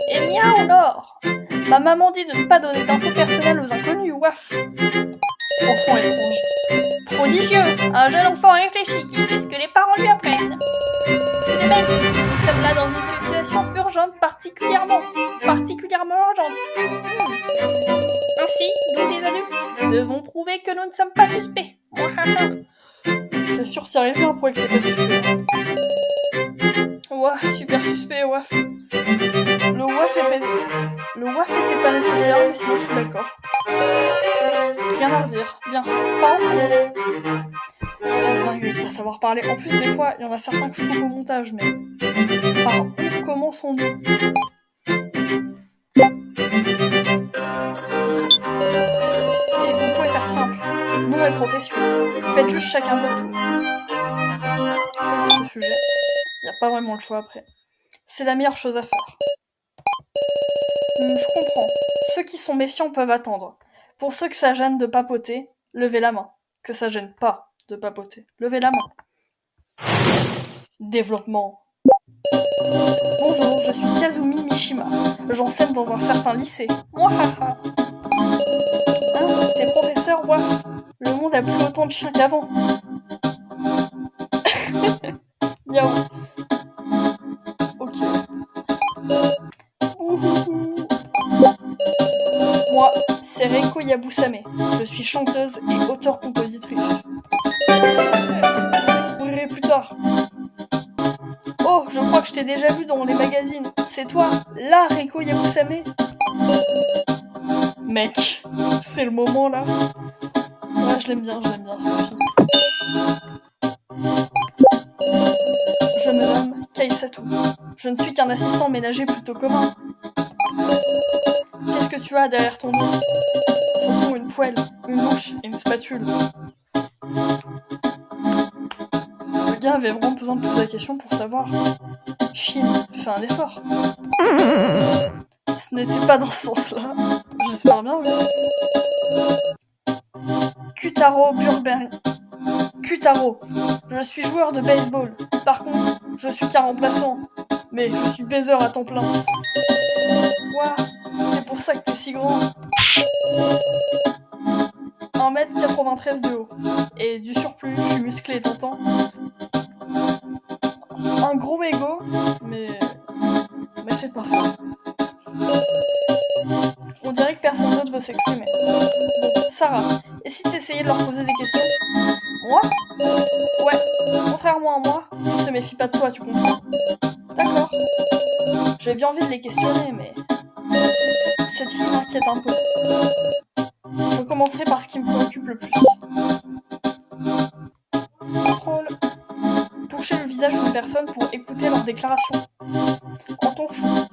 Speaker 1: Eh bien, alors, ma maman dit de ne pas donner d'infos personnelles aux inconnus, waf. Enfant étrange. Prodigieux, un jeune enfant réfléchi qui fait ce que les parents lui apprennent. Tout de même, nous sommes là dans une situation urgente particulièrement urgente. Ainsi, nous les adultes devons prouver que nous ne sommes pas suspects. C'est sûr, s'il arrive bien, prouver que t'es pas suspect. Ouah, super suspect, waf. Le waf était pas nécessaire, mais sinon je suis d'accord. Rien à redire. Bien, pas en C'est dingue de pas savoir parler. En plus, des fois, il y en a certains que je coupe au montage, mais... Par où commençons-nous ? Et vous pouvez faire simple. Nom et profession. Faites juste chacun votre tour. Choisir ce sujet. Il n'y a pas vraiment le choix après. C'est la meilleure chose à faire. Je comprends. Ceux qui sont méfiants peuvent attendre. Pour ceux que ça gêne de papoter, levez la main. Que ça gêne pas de papoter. Levez la main. Développement. Bonjour, je suis Kazumi Mishima. J'enseigne dans un certain lycée. Mouahaha. Hein, t'es professeur, waf. Le monde a plus autant de chiens qu'avant. Miaou. Ok. Moi, c'est Reiko Yabusame. Je suis chanteuse et auteure-compositrice. Je mourrai plus tard. Oh, je crois que je t'ai déjà vu dans les magazines. C'est toi, là, Reiko Yabusame. Mec, c'est le moment là. Ouais, je l'aime bien, Sophie. Je me nomme Kaisato. Je ne suis qu'un assistant ménager plutôt commun. Qu'est-ce que tu as derrière ton dos ? Ce sont une poêle, une louche et une spatule. Le gars avait vraiment besoin de poser la question pour savoir. Chine, fais un effort. Ce n'était pas dans ce sens-là. J'espère bien, oui. Kutaro Burberry. Kutaro, je suis joueur de baseball. Par contre, je suis qu'un remplaçant. Mais je suis baiser à temps plein. Ouah, c'est pour ça que t'es si grand. 1m93 de haut. Et du surplus, je suis musclé, t'entends ? Un gros ego, mais c'est pas faux. On dirait que personne d'autre veut s'exprimer. Bon, Sarah, et si t'essayais de leur poser des questions ? Moi ? Ouais, contrairement à moi, ils se méfient pas de toi, tu comprends ? D'accord. J'ai bien envie de les questionner, mais... Cette fille m'inquiète un peu. Je commencerai par ce qui me préoccupe le plus. Contrôle. Toucher le visage d'une personne pour écouter leur déclaration.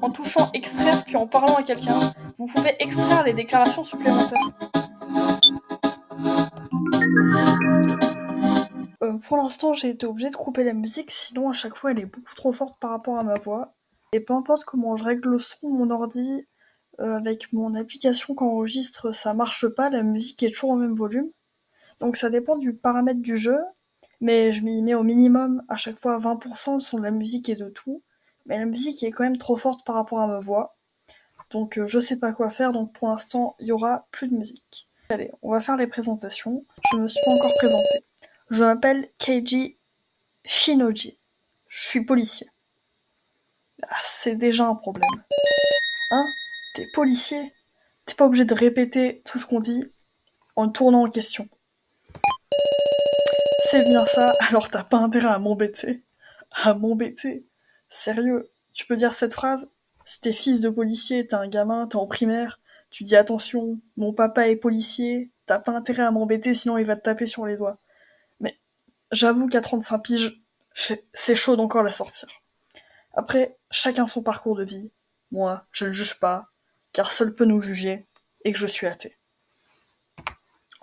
Speaker 1: En touchant extraire puis en parlant à quelqu'un, vous pouvez extraire les déclarations supplémentaires. Pour l'instant, j'ai été obligée de couper la musique, sinon à chaque fois elle est beaucoup trop forte par rapport à ma voix. Et peu importe comment je règle le son de mon ordi, avec mon application qu'enregistre, ça marche pas, la musique est toujours au même volume. Donc ça dépend du paramètre du jeu, mais je m'y mets au minimum, à chaque fois à 20% le son de la musique et de tout. Mais la musique est quand même trop forte par rapport à ma voix. Donc je sais pas quoi faire, donc pour l'instant, il y aura plus de musique. Allez, on va faire les présentations. Je me suis pas encore présentée. Je m'appelle Keiji Shinoji. Je suis policier. Ah, c'est déjà un problème. Hein ? T'es policier ? T'es pas obligé de répéter tout ce qu'on dit en le tournant en question. C'est bien ça, alors t'as pas intérêt à m'embêter. À m'embêter ? Sérieux ? Tu peux dire cette phrase ? Si t'es fils de policier, t'es un gamin, t'es en primaire, tu dis attention, mon papa est policier, t'as pas intérêt à m'embêter sinon il va te taper sur les doigts. Mais j'avoue qu'à 35 piges, c'est chaud d'encore la sortir. Après, chacun son parcours de vie. Moi, je ne juge pas, car seul peut nous juger, et que je suis athée.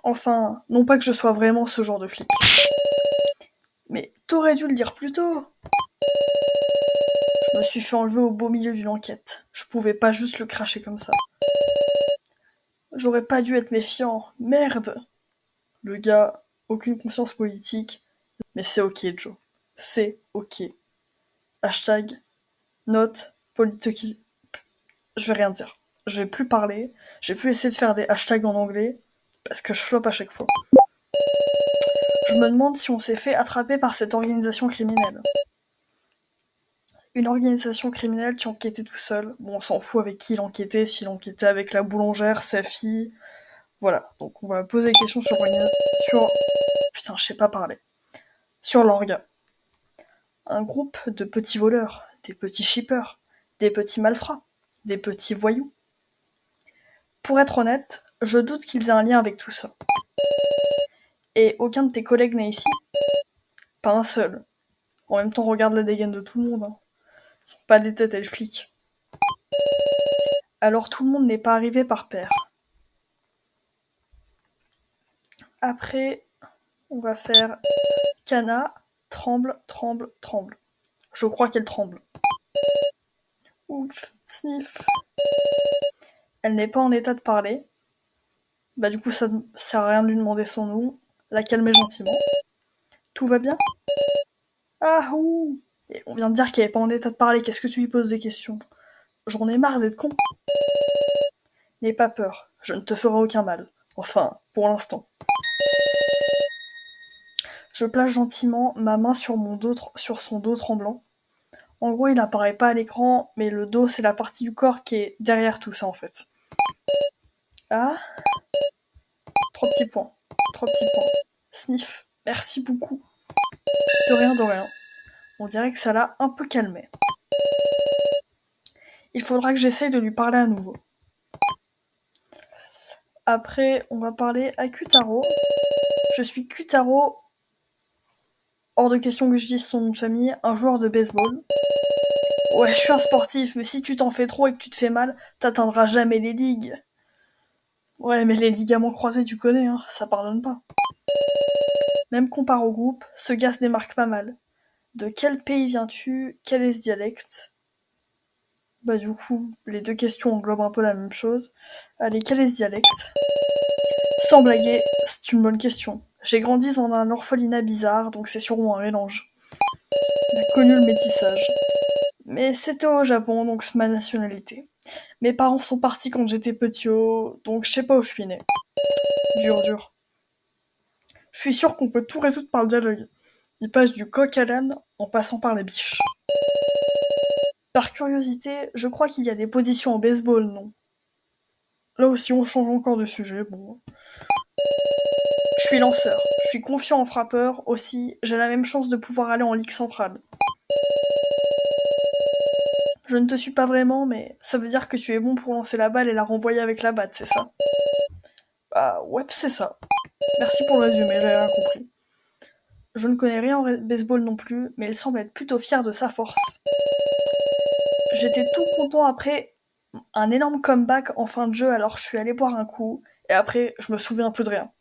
Speaker 1: Enfin, non pas que je sois vraiment ce genre de flic. Mais t'aurais dû le dire plus tôt. Je me suis fait enlever au beau milieu d'une enquête. Je pouvais pas juste le cracher comme ça. J'aurais pas dû être méfiant. Merde. Le gars, aucune conscience politique. Mais c'est ok, Joe. C'est ok. Hashtag, note, politique. Je vais rien dire. Je vais plus parler. J'ai plus essayé de faire des hashtags en anglais. Parce que je floppe à chaque fois. Je me demande si on s'est fait attraper par cette organisation criminelle. Une organisation criminelle qui enquêtait tout seul. Bon, on s'en fout avec qui il enquêtait, s'il enquêtait avec la boulangère, sa fille. Voilà, donc on va poser des questions sur... Putain, je sais pas parler. Sur l'orga. Un groupe de petits voleurs, des petits shippers, des petits malfrats, des petits voyous. Pour être honnête, je doute qu'ils aient un lien avec tout ça. Et aucun de tes collègues n'est ici. Pas un seul. En même temps, regarde la dégaine de tout le monde. Hein. Ils sont pas des têtes et le flic. Alors tout le monde n'est pas arrivé par paire. Après, on va faire Kana, tremble, tremble, tremble. Je crois qu'elle tremble. Ouf, sniff. Elle n'est pas en état de parler. Bah du coup ça ne sert à rien de lui demander son nom. La calmer gentiment. Tout va bien? Ah ouh. Et on vient de dire qu'elle est pas en état de parler, qu'est-ce que tu lui poses des questions? J'en ai marre d'être con. N'aie pas peur, je ne te ferai aucun mal. Enfin, pour l'instant. Je place gentiment ma main sur son dos tremblant. En gros, il apparaît pas à l'écran, mais le dos, c'est la partie du corps qui est derrière tout ça, en fait. Ah. 3 petits points. 3 petits points. Sniff. Merci beaucoup. De rien, de rien. On dirait que ça l'a un peu calmé. Il faudra que j'essaye de lui parler à nouveau. Après, on va parler à Kutaro. Je suis Kutaro. Hors de question que je dise son nom de famille. Un joueur de baseball. Ouais, je suis un sportif, mais si tu t'en fais trop et que tu te fais mal, t'atteindras jamais les ligues. Ouais, mais les ligaments croisés, tu connais, hein, ça pardonne pas. Même comparé au groupe, ce gars se démarque pas mal. De quel pays viens-tu? Quel est ce dialecte? Bah du coup, les deux questions englobent un peu la même chose. Allez, quel est ce dialecte? Sans blaguer, c'est une bonne question. J'ai grandi dans un orphelinat bizarre, donc c'est sûrement un mélange. On a connu le métissage. Mais c'était au Japon, donc c'est ma nationalité. Mes parents sont partis quand j'étais petit, donc je sais pas où je suis né. Dur, dur. Je suis sûr qu'on peut tout résoudre par le dialogue. Il passe du coq à l'âne en passant par les biches. Par curiosité, je crois qu'il y a des positions au baseball, non? Là aussi, on change encore de sujet, bon. Je suis lanceur, je suis confiant en frappeur, aussi, j'ai la même chance de pouvoir aller en Ligue centrale. Je ne te suis pas vraiment, mais ça veut dire que tu es bon pour lancer la balle et la renvoyer avec la batte, c'est ça? Bah ouais, c'est ça. Merci pour le résumé, j'avais rien compris. Je ne connais rien en baseball non plus, mais il semble être plutôt fier de sa force. J'étais tout content après un énorme comeback en fin de jeu, alors je suis allé boire un coup, et après, je me souviens plus de rien.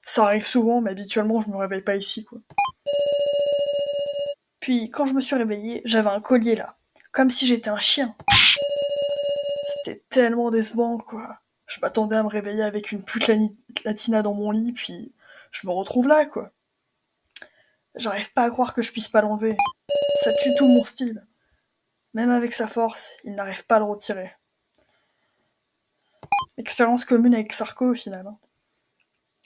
Speaker 1: Ça arrive souvent, mais habituellement, je me réveille pas ici, quoi. Puis, quand je me suis réveillée, j'avais un collier là. Comme si j'étais un chien. C'était tellement décevant, quoi. Je m'attendais à me réveiller avec une pute latina dans mon lit, puis je me retrouve là, quoi. J'arrive pas à croire que je puisse pas l'enlever. Ça tue tout mon style. Même avec sa force, il n'arrive pas à le retirer. Expérience commune avec Sarko au final. Hein.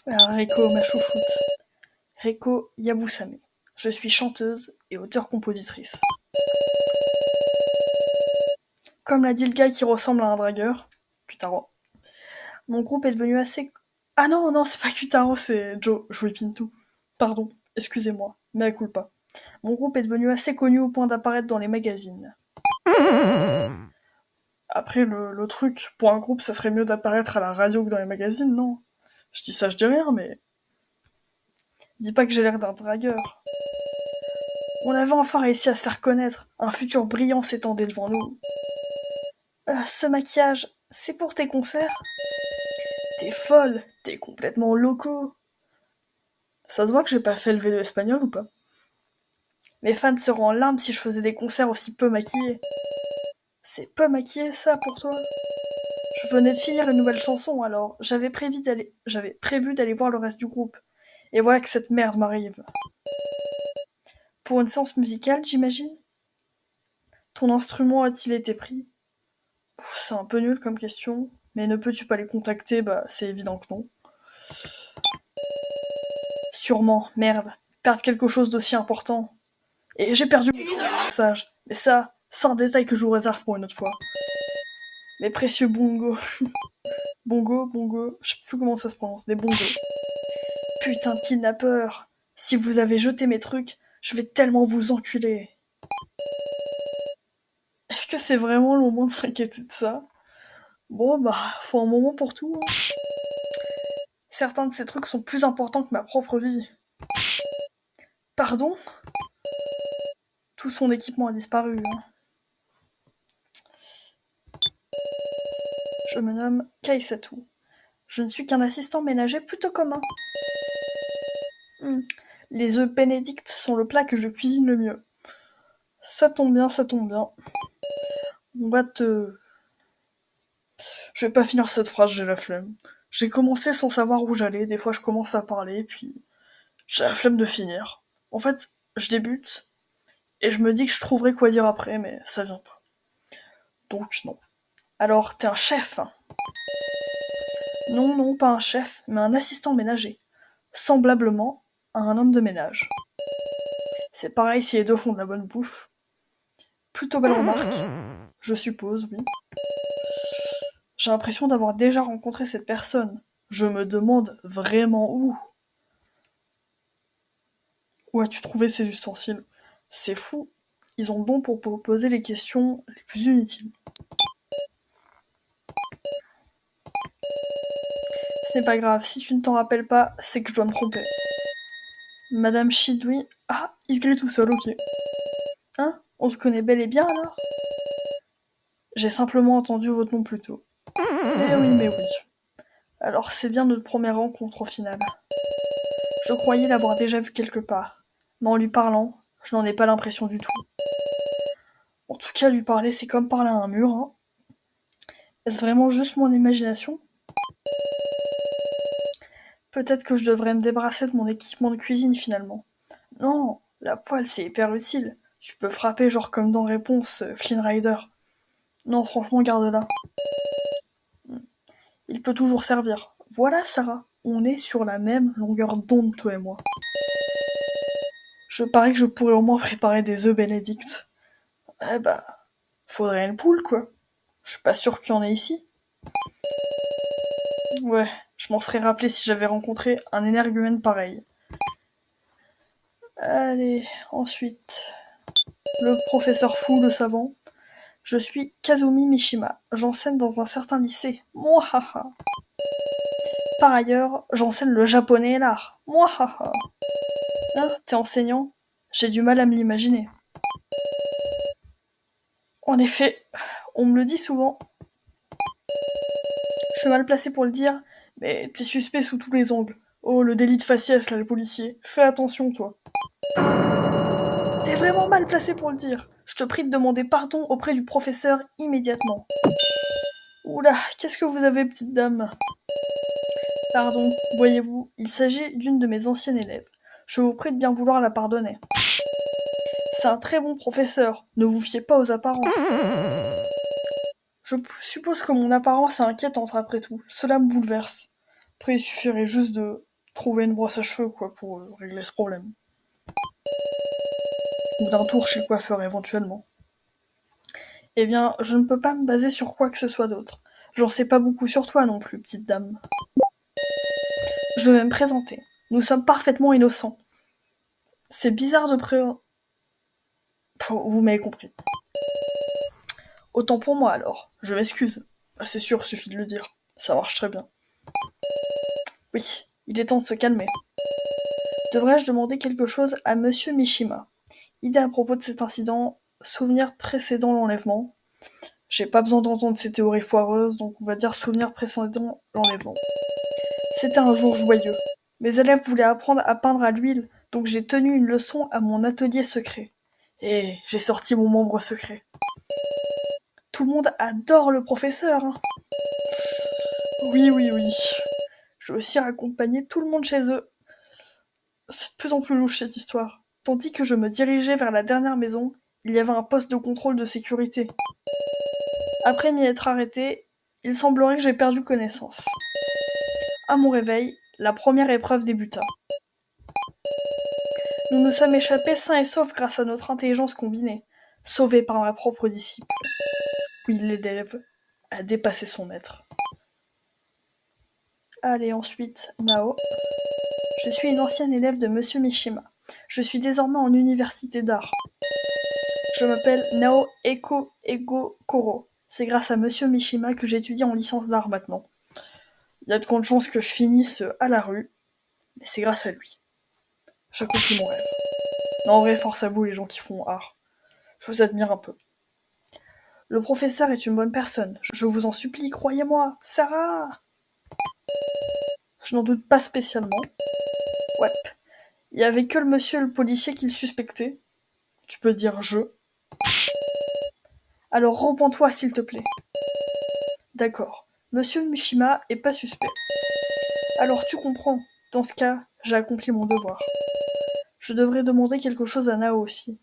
Speaker 1: Ah, Reiko, ma chouchoute. Reiko Yabusame. Je suis chanteuse et auteure-compositrice. Comme l'a dit le gars qui ressemble à un dragueur, Kutaro, mon groupe est devenu assez... Ah non, non, c'est pas Kutaro, c'est Joe, je whippine tout. Pardon, excusez-moi, mea culpa. Mon groupe est devenu assez connu au point d'apparaître dans les magazines. Après, le truc, pour un groupe, ça serait mieux d'apparaître à la radio que dans les magazines, non? Je dis ça, je dis rien, mais dis pas que j'ai l'air d'un dragueur. On avait enfin réussi à se faire connaître. Un futur brillant s'étendait devant nous. Ce maquillage, c'est pour tes concerts? T'es folle, t'es complètement loco. Ça te voit que j'ai pas fait le vélo espagnol ou pas? Mes fans seraient en larmes si je faisais des concerts aussi peu maquillés. C'est peu maquillé ça pour toi? Je venais de finir une nouvelle chanson, alors j'avais prévu d'aller voir le reste du groupe. Et voilà que cette merde m'arrive. Pour une séance musicale, j'imagine? Ton instrument a-t-il été pris? C'est un peu nul comme question, mais ne peux-tu pas les contacter? Bah, c'est évident que non. Sûrement, merde. Perdre quelque chose d'aussi important. Et j'ai perdu mon message. Mais ça, c'est un détail que je vous réserve pour une autre fois. Mes précieux bongos. Bongo, je sais plus comment ça se prononce, des bongos. Putain de kidnappeur. Si vous avez jeté mes trucs, je vais tellement vous enculer. Est-ce que c'est vraiment le moment de s'inquiéter de ça? Bon bah, faut un moment pour tout. Hein. Certains de ces trucs sont plus importants que ma propre vie. Pardon? Tout son équipement a disparu. Hein. Je me nomme Kaisatu. Je ne suis qu'un assistant ménager plutôt commun. Les œufs Bénédicte sont le plat que je cuisine le mieux. Ça tombe bien, ça tombe bien. On va te... Je vais pas finir cette phrase, j'ai la flemme. J'ai commencé sans savoir où j'allais, des fois je commence à parler, puis j'ai la flemme de finir. En fait, je débute, et je me dis que je trouverai quoi dire après, mais ça vient pas. Donc non. Alors, t'es un chef? Non, non, pas un chef, mais un assistant ménager. Semblablement à un homme de ménage. C'est pareil si les deux font de la bonne bouffe. Plutôt belle remarque. Je suppose, oui. J'ai l'impression d'avoir déjà rencontré cette personne. Je me demande vraiment où. Où as-tu trouvé ces ustensiles? C'est fou. Ils ont bon pour poser les questions les plus inutiles. C'est pas grave, si tu ne t'en rappelles pas, c'est que je dois me tromper. Madame Chidwi... Ah, il se grille tout seul, ok. Hein? On se connaît bel et bien alors? J'ai simplement entendu votre nom plus tôt. Mais oui. Alors c'est bien notre première rencontre au final. Je croyais l'avoir déjà vu quelque part, mais en lui parlant, je n'en ai pas l'impression du tout. En tout cas, lui parler, c'est comme parler à un mur, hein. Est-ce vraiment juste mon imagination? Peut-être que je devrais me débarrasser de mon équipement de cuisine finalement. Non, la poêle c'est hyper utile. Tu peux frapper genre comme dans Réponse, Flynn Rider. Non, franchement, garde-la. Il peut toujours servir. Voilà, Sarah, on est sur la même longueur d'onde, toi et moi. Je parie que je pourrais au moins préparer des œufs Bénédicte. Eh bah, faudrait une poule, quoi. Je suis pas sûr qu'il y en ait ici. Ouais, je m'en serais rappelé si j'avais rencontré un énergumène pareil. Allez, ensuite. Le professeur fou, le savant. Je suis Kazumi Mishima. J'enseigne dans un certain lycée. Mouahaha. Par ailleurs, j'enseigne le japonais et l'art. Mouahaha. Hein, t'es enseignant? J'ai du mal à me l'imaginer. En effet, on me le dit souvent. Je suis mal placé pour le dire, mais t'es suspect sous tous les angles. Oh, le délit de faciès, là, le policier. Fais attention, toi. T'es vraiment mal placé pour le dire. Je te prie de demander pardon auprès du professeur immédiatement. Oula, qu'est-ce que vous avez, petite dame? Pardon, voyez-vous, il s'agit d'une de mes anciennes élèves. Je vous prie de bien vouloir la pardonner. C'est un très bon professeur, ne vous fiez pas aux apparences. Je suppose que mon apparence est inquiétante après tout, cela me bouleverse. Après, il suffirait juste de trouver une brosse à cheveux, quoi, pour régler ce problème. Ou d'un tour chez le coiffeur, éventuellement. Eh bien, je ne peux pas me baser sur quoi que ce soit d'autre. J'en sais pas beaucoup sur toi non plus, petite dame. Je vais me présenter. Nous sommes parfaitement innocents. C'est bizarre de Vous m'avez compris. Autant pour moi alors, je m'excuse. Ah, c'est sûr, suffit de le dire. Ça marche très bien. Oui, il est temps de se calmer. Devrais-je demander quelque chose à Monsieur Mishima? Idée à propos de cet incident, souvenir précédant l'enlèvement. J'ai pas besoin d'entendre ces théories foireuses, donc on va dire souvenir précédent l'enlèvement. C'était un jour joyeux. Mes élèves voulaient apprendre à peindre à l'huile, donc j'ai tenu une leçon à mon atelier secret. Et j'ai sorti mon membre secret. Tout le monde adore le professeur, hein. Oui, oui, oui. Je veux aussi raccompagner tout le monde chez eux. C'est de plus en plus louche cette histoire. Tandis que je me dirigeais vers la dernière maison, il y avait un poste de contrôle de sécurité. Après m'y être arrêté, il semblerait que j'ai perdu connaissance. À mon réveil, la première épreuve débuta. Nous nous sommes échappés sains et saufs grâce à notre intelligence combinée, sauvés par ma propre disciple. Oui, l'élève a dépassé son maître. Allez, ensuite, Nao. Je suis une ancienne élève de Monsieur Mishima. Je suis désormais en université d'art. Je m'appelle Nao Ego Koro. C'est grâce à Monsieur Mishima que j'étudie en licence d'art maintenant. Il y a de grandes chances que je finisse à la rue, mais c'est grâce à lui. J'accomplis mon rêve. Non, en vrai, force à vous les gens qui font art. Je vous admire un peu. Le professeur est une bonne personne. Je vous en supplie, croyez-moi. Sarah! Je n'en doute pas spécialement. Ouais. Il y avait que le monsieur le policier qui le suspectait. Tu peux dire je. Alors repens-toi s'il te plaît. D'accord. Monsieur Mishima est pas suspect. Alors tu comprends. Dans ce cas, j'ai accompli mon devoir. Je devrais demander quelque chose à Nao aussi.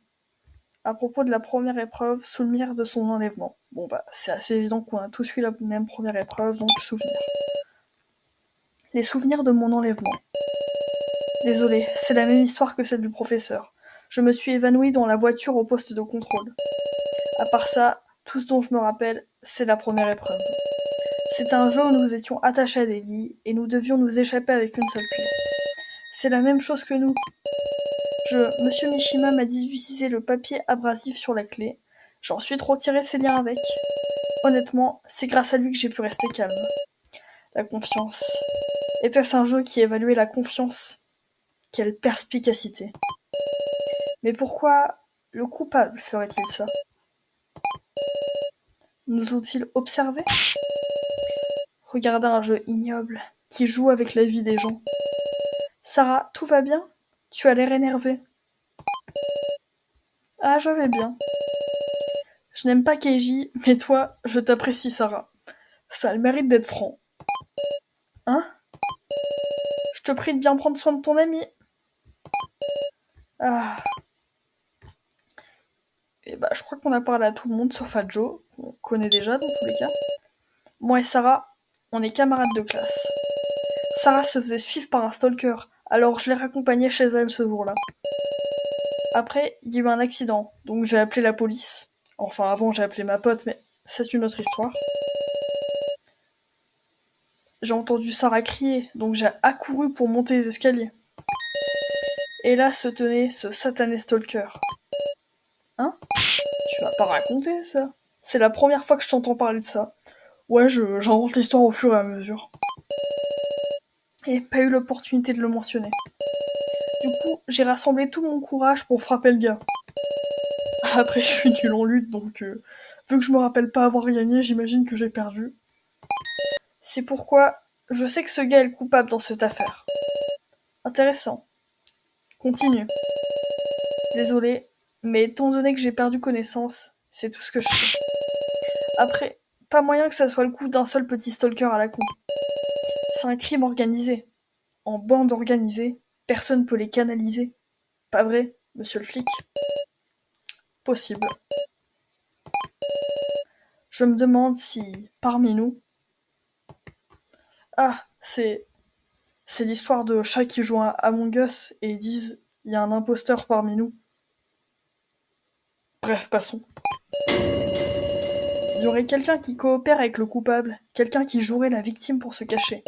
Speaker 1: À propos de la première épreuve, souvenir de son enlèvement. Bon bah, c'est assez évident qu'on a tous eu la même première épreuve, donc souvenir. Les souvenirs de mon enlèvement. Désolé, c'est la même histoire que celle du professeur. Je me suis évanouie dans la voiture au poste de contrôle. À part ça, tout ce dont je me rappelle, c'est la première épreuve. C'était un jeu où nous étions attachés à des lits et nous devions nous échapper avec une seule clé. C'est la même chose que nous. Monsieur Mishima m'a dit d'utiliser le papier abrasif sur la clé. J'ai ensuite retiré ses liens avec. Honnêtement, c'est grâce à lui que j'ai pu rester calme. La confiance. Était-ce un jeu qui évaluait la confiance? Quelle perspicacité. Mais pourquoi le coupable ferait-il ça? Nous ont-ils observés? Regardez un jeu ignoble qui joue avec la vie des gens. Sarah, tout va bien? Tu as l'air énervée. Ah, je vais bien. Je n'aime pas Keiji, mais toi, je t'apprécie, Sarah. Ça a le mérite d'être franc. Hein? Je te prie de bien prendre soin de ton ami. Ah. Et bah, je crois qu'on a parlé à tout le monde, sauf à Joe, qu'on connaît déjà dans tous les cas. Moi et Sarah, on est camarades de classe. Sarah se faisait suivre par un stalker, alors je l'ai raccompagnée chez elle ce jour-là. Après, il y a eu un accident, donc j'ai appelé la police. Enfin, avant, j'ai appelé ma pote, mais c'est une autre histoire. J'ai entendu Sarah crier, donc j'ai accouru pour monter les escaliers. Et là se tenait ce satané stalker. Hein? Tu vas pas raconter ça? C'est la première fois que je t'entends parler de ça. Ouais, j'invente l'histoire au fur et à mesure. Et pas eu l'opportunité de le mentionner. Du coup, j'ai rassemblé tout mon courage pour frapper le gars. Après, je suis nul en lutte, donc vu que je me rappelle pas avoir gagné, j'imagine que j'ai perdu. C'est pourquoi je sais que ce gars est le coupable dans cette affaire. Intéressant. Continue. Désolé, mais étant donné que j'ai perdu connaissance, c'est tout ce que je sais. Après, pas moyen que ça soit le coup d'un seul petit stalker à la con. C'est un crime organisé. En bande organisée, personne peut les canaliser. Pas vrai, monsieur le flic? Possible. Je me demande si, parmi nous... Ah, c'est l'histoire de chats qui jouent à Among Us et disent « il y a un imposteur parmi nous ». Bref, passons. Il y aurait quelqu'un qui coopère avec le coupable, quelqu'un qui jouerait la victime pour se cacher.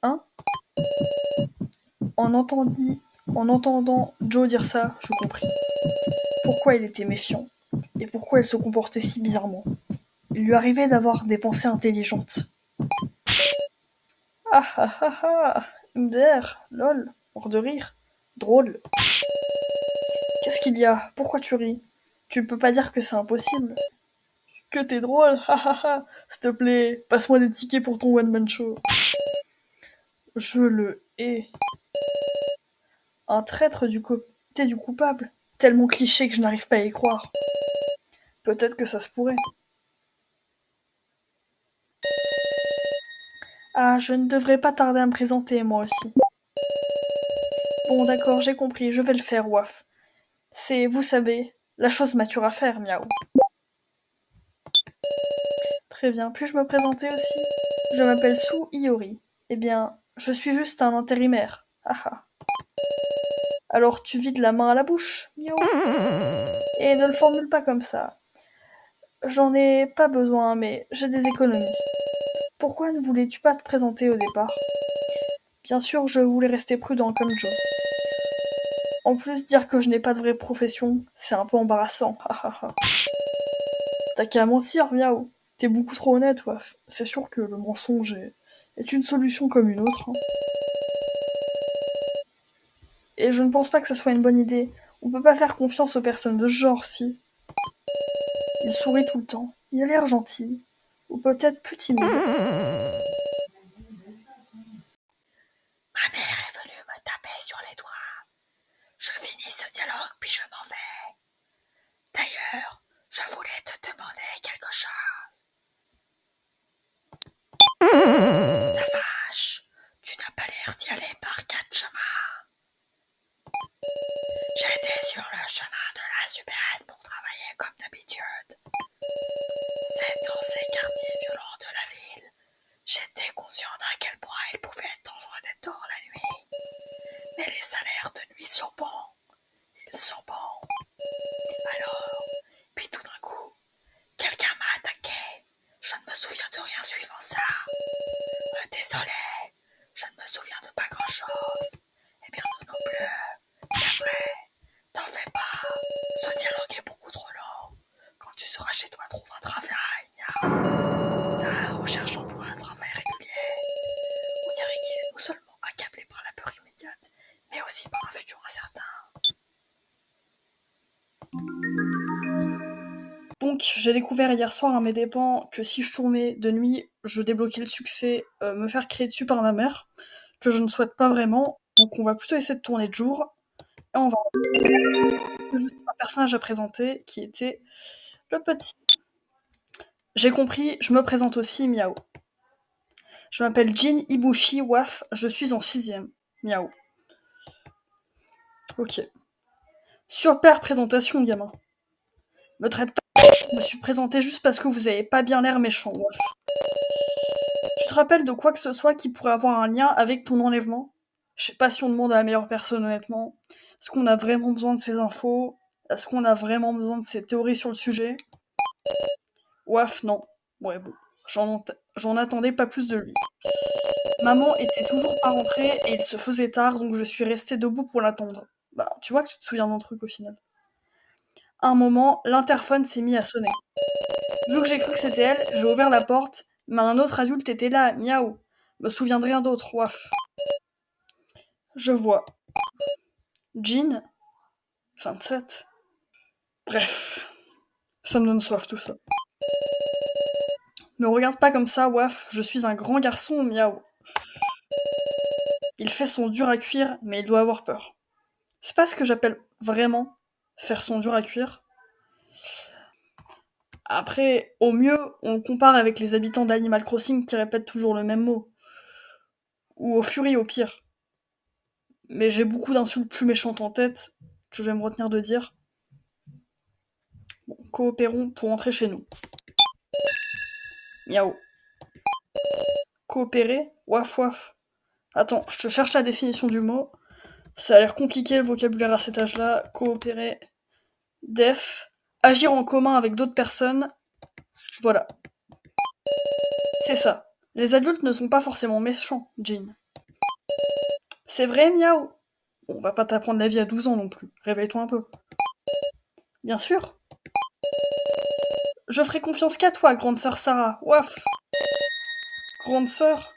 Speaker 1: Hein? En entendant Joe dire ça, je compris. Pourquoi il était méfiant, et pourquoi il se comportait si bizarrement. Il lui arrivait d'avoir des pensées intelligentes. Ah ah ah ah, MDR, lol, mort de rire, drôle. Qu'est-ce qu'il y a? Pourquoi tu ris? Tu peux pas dire que c'est impossible. Que t'es drôle, ha ha ha. S'il te plaît, passe-moi des tickets pour ton one-man show. Je le hais. Un traître du côté du coupable. Tellement cliché que je n'arrive pas à y croire. Peut-être que ça se pourrait. Ah, je ne devrais pas tarder à me présenter, moi aussi. Bon, d'accord, j'ai compris, je vais le faire, Waf. C'est, vous savez, la chose mature à faire, miaou. Très bien, puis-je me présenter aussi? Je m'appelle Su Iori. Eh bien, je suis juste un intérimaire. Haha. Alors tu vides la main à la bouche, miaou. Et ne le formule pas comme ça. J'en ai pas besoin, mais j'ai des économies. Pourquoi ne voulais-tu pas te présenter au départ? Bien sûr, je voulais rester prudent comme Joe. En plus, dire que je n'ai pas de vraie profession, c'est un peu embarrassant. Hahaha. T'as qu'à mentir, miaou. T'es beaucoup trop honnête, Waf. C'est sûr que le mensonge est une solution comme une autre. Hein. Et je ne pense pas que ça soit une bonne idée. On peut pas faire confiance aux personnes de ce genre, si. Il sourit tout le temps. Il a l'air gentil. Ou peut-être plus timide.
Speaker 4: Ma mère est venue me taper sur les doigts. Je finis ce dialogue puis je m'en vais. D'ailleurs, je voulais te demander quelque chose. La vache, tu n'as pas l'air d'y aller par 4 chemins. J'étais sur le chemin de la supérette pour travailler comme d'habitude. C'est dans ces quartiers violents de la ville. J'étais consciente à quel point il pouvait être dangereux d'être dehors la nuit. Mais les salaires de nuit sont bons. Ils sont bons. Alors, puis tout d'un coup, quelqu'un m'a attaqué. Je ne me souviens de rien suivant ça. Désolé, je ne me souviens de pas grand-chose. Eh bien, nous non plus. C'est vrai. T'en fais pas. Ce dialogue est beaucoup trop long. Quand tu seras chez toi, trouve un travail. La recherche d'emploi, un travail régulier. On dirait qu'il est non seulement accablé par la peur immédiate, mais aussi par un futur incertain.
Speaker 1: Donc, j'ai découvert hier soir à mes dépens que si je tournais de nuit, je débloquais le succès me faire créer dessus par ma mère, que je ne souhaite pas vraiment. Donc, on va plutôt essayer de tourner de jour. Et on va juste un personnage à présenter qui était le petit. J'ai compris, je me présente aussi, miaou. Je m'appelle Jin Ibushi Waf, je suis en 6ème. Miaou. Ok. Super présentation, gamin. Me traite pas. Je me suis présenté juste parce que vous avez pas bien l'air méchant, Waf. Tu te rappelles de quoi que ce soit qui pourrait avoir un lien avec ton enlèvement? Je sais pas si on demande à la meilleure personne, honnêtement. Est-ce qu'on a vraiment besoin de ces infos? Est-ce qu'on a vraiment besoin de ces théories sur le sujet? Waf, non. Ouais, bon. J'en attendais pas plus de lui. Maman était toujours pas rentrée et il se faisait tard, donc je suis restée debout pour l'attendre. Bah, tu vois que tu te souviens d'un truc au final. À un moment, l'interphone s'est mis à sonner. Vu que j'ai cru que c'était elle, j'ai ouvert la porte, mais un autre adulte était là, miaou. Me souviens de rien d'autre, waf. Je vois. Jean 27. Bref. Ça me donne soif tout ça. Me regarde pas comme ça, waf, je suis un grand garçon, miaou. Il fait son dur à cuire, mais il doit avoir peur. C'est pas ce que j'appelle vraiment faire son dur à cuire. Après, au mieux, on le compare avec les habitants d'Animal Crossing qui répètent toujours le même mot. Ou aux furies au pire. Mais j'ai beaucoup d'insultes plus méchantes en tête que je vais me retenir de dire. Bon, coopérons pour entrer chez nous. Miaou. Coopérer? Waf waf. Attends, je te cherche la définition du mot. Ça a l'air compliqué le vocabulaire à cet âge-là. Coopérer. Def. Agir en commun avec d'autres personnes. Voilà. C'est ça. Les adultes ne sont pas forcément méchants, Jean. C'est vrai, miaou? On va pas t'apprendre la vie à 12 ans non plus. Réveille-toi un peu. Bien sûr. Je ferai confiance qu'à toi, grande sœur Sarah. Ouaf. Grande sœur?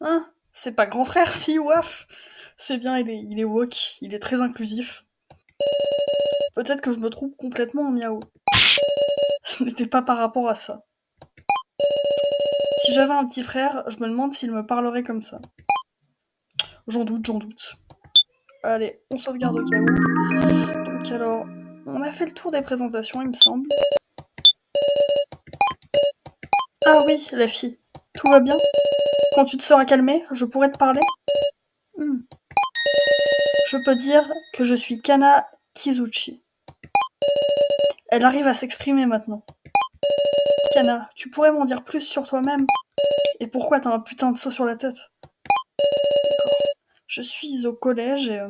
Speaker 1: Hein? C'est pas grand frère, si, ouaf. C'est bien, il est woke, il est très inclusif. Peut-être que je me trompe complètement en miaou. Ce n'était pas par rapport à ça. Si j'avais un petit frère, je me demande s'il me parlerait comme ça. J'en doute, j'en doute. Allez, on sauvegarde au cas où. Donc alors, on a fait le tour des présentations, il me semble. Ah oui, la fille. Tout va bien? Quand tu te seras calmée, je pourrai te parler? Je peux dire que je suis Kana Kizuchi. Elle arrive à s'exprimer maintenant. Kana, tu pourrais m'en dire plus sur toi-même? Et pourquoi t'as un putain de seau sur la tête? Je suis au collège et...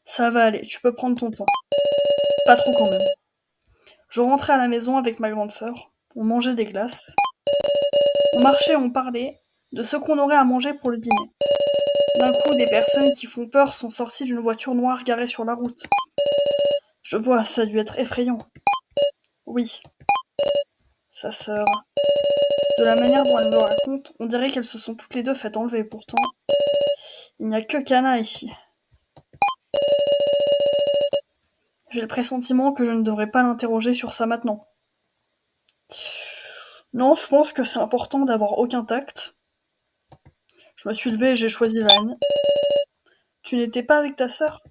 Speaker 1: Ça va aller, tu peux prendre ton temps. Pas trop quand même. Je rentrais à la maison avec ma grande sœur. On mangeait des glaces. On marchait, on parlait de ce qu'on aurait à manger pour le dîner. D'un coup, des personnes qui font peur sont sorties d'une voiture noire garée sur la route. Je vois, ça a dû être effrayant. Oui. Sa sœur. De la manière dont elle me raconte, on dirait qu'elles se sont toutes les deux faites enlever. Pourtant, il n'y a que Kana ici. J'ai le pressentiment que je ne devrais pas l'interroger sur ça maintenant. Non, je pense que c'est important d'avoir aucun tact. Je me suis levée et j'ai choisi la haine. Tu n'étais pas avec ta sœur?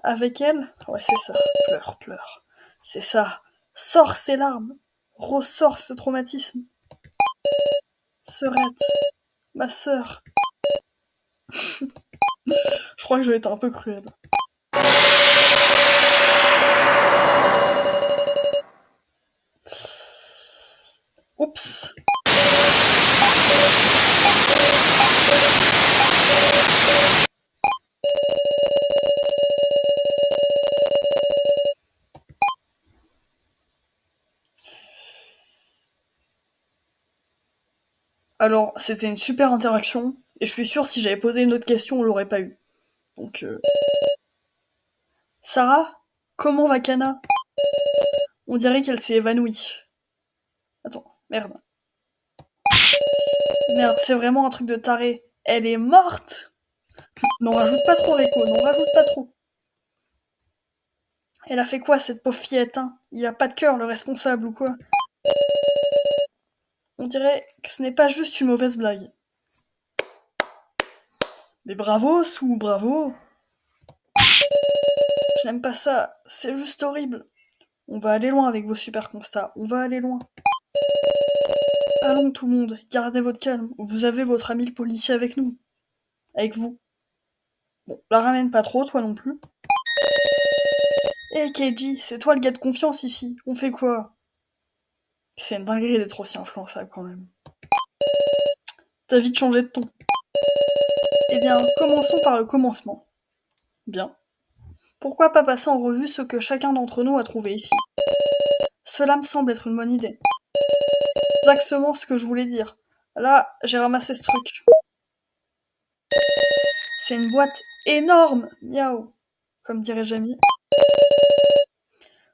Speaker 1: Avec elle? Ouais, c'est ça. Pleure, pleure. C'est ça. Sors ces larmes. Ressors ce traumatisme. Sœurette. Ma sœur. Je crois que je vais être un peu cruelle. Oups. Alors, c'était une super interaction, et je suis sûre si j'avais posé une autre question, on l'aurait pas eu. Donc, Sarah? Comment va Kana? On dirait qu'elle s'est évanouie. Attends, merde. Merde, c'est vraiment un truc de taré. Elle est morte? N'en rajoute pas trop, Rico, n'en rajoute pas trop. Elle a fait quoi, cette pauvre fillette, hein? Il a pas de cœur, le responsable, ou quoi? On dirait que ce n'est pas juste une mauvaise blague. Mais bravo, Sou, bravo! Je n'aime pas ça, c'est juste horrible. On va aller loin avec vos super constats, on va aller loin. Allons tout le monde, gardez votre calme, vous avez votre ami le policier avec nous. Avec vous. Bon, la ramène pas trop, toi non plus. Hé Keiji, c'est toi le gars de confiance ici, on fait quoi? C'est une dinguerie d'être aussi influençable quand même. T'as vite changé de ton. Eh bien, commençons par le commencement. Bien. Pourquoi pas passer en revue ce que chacun d'entre nous a trouvé ici? Cela me semble être une bonne idée. Exactement ce que je voulais dire. Là, j'ai ramassé ce truc. C'est une boîte énorme, miaou, comme dirait Jamie.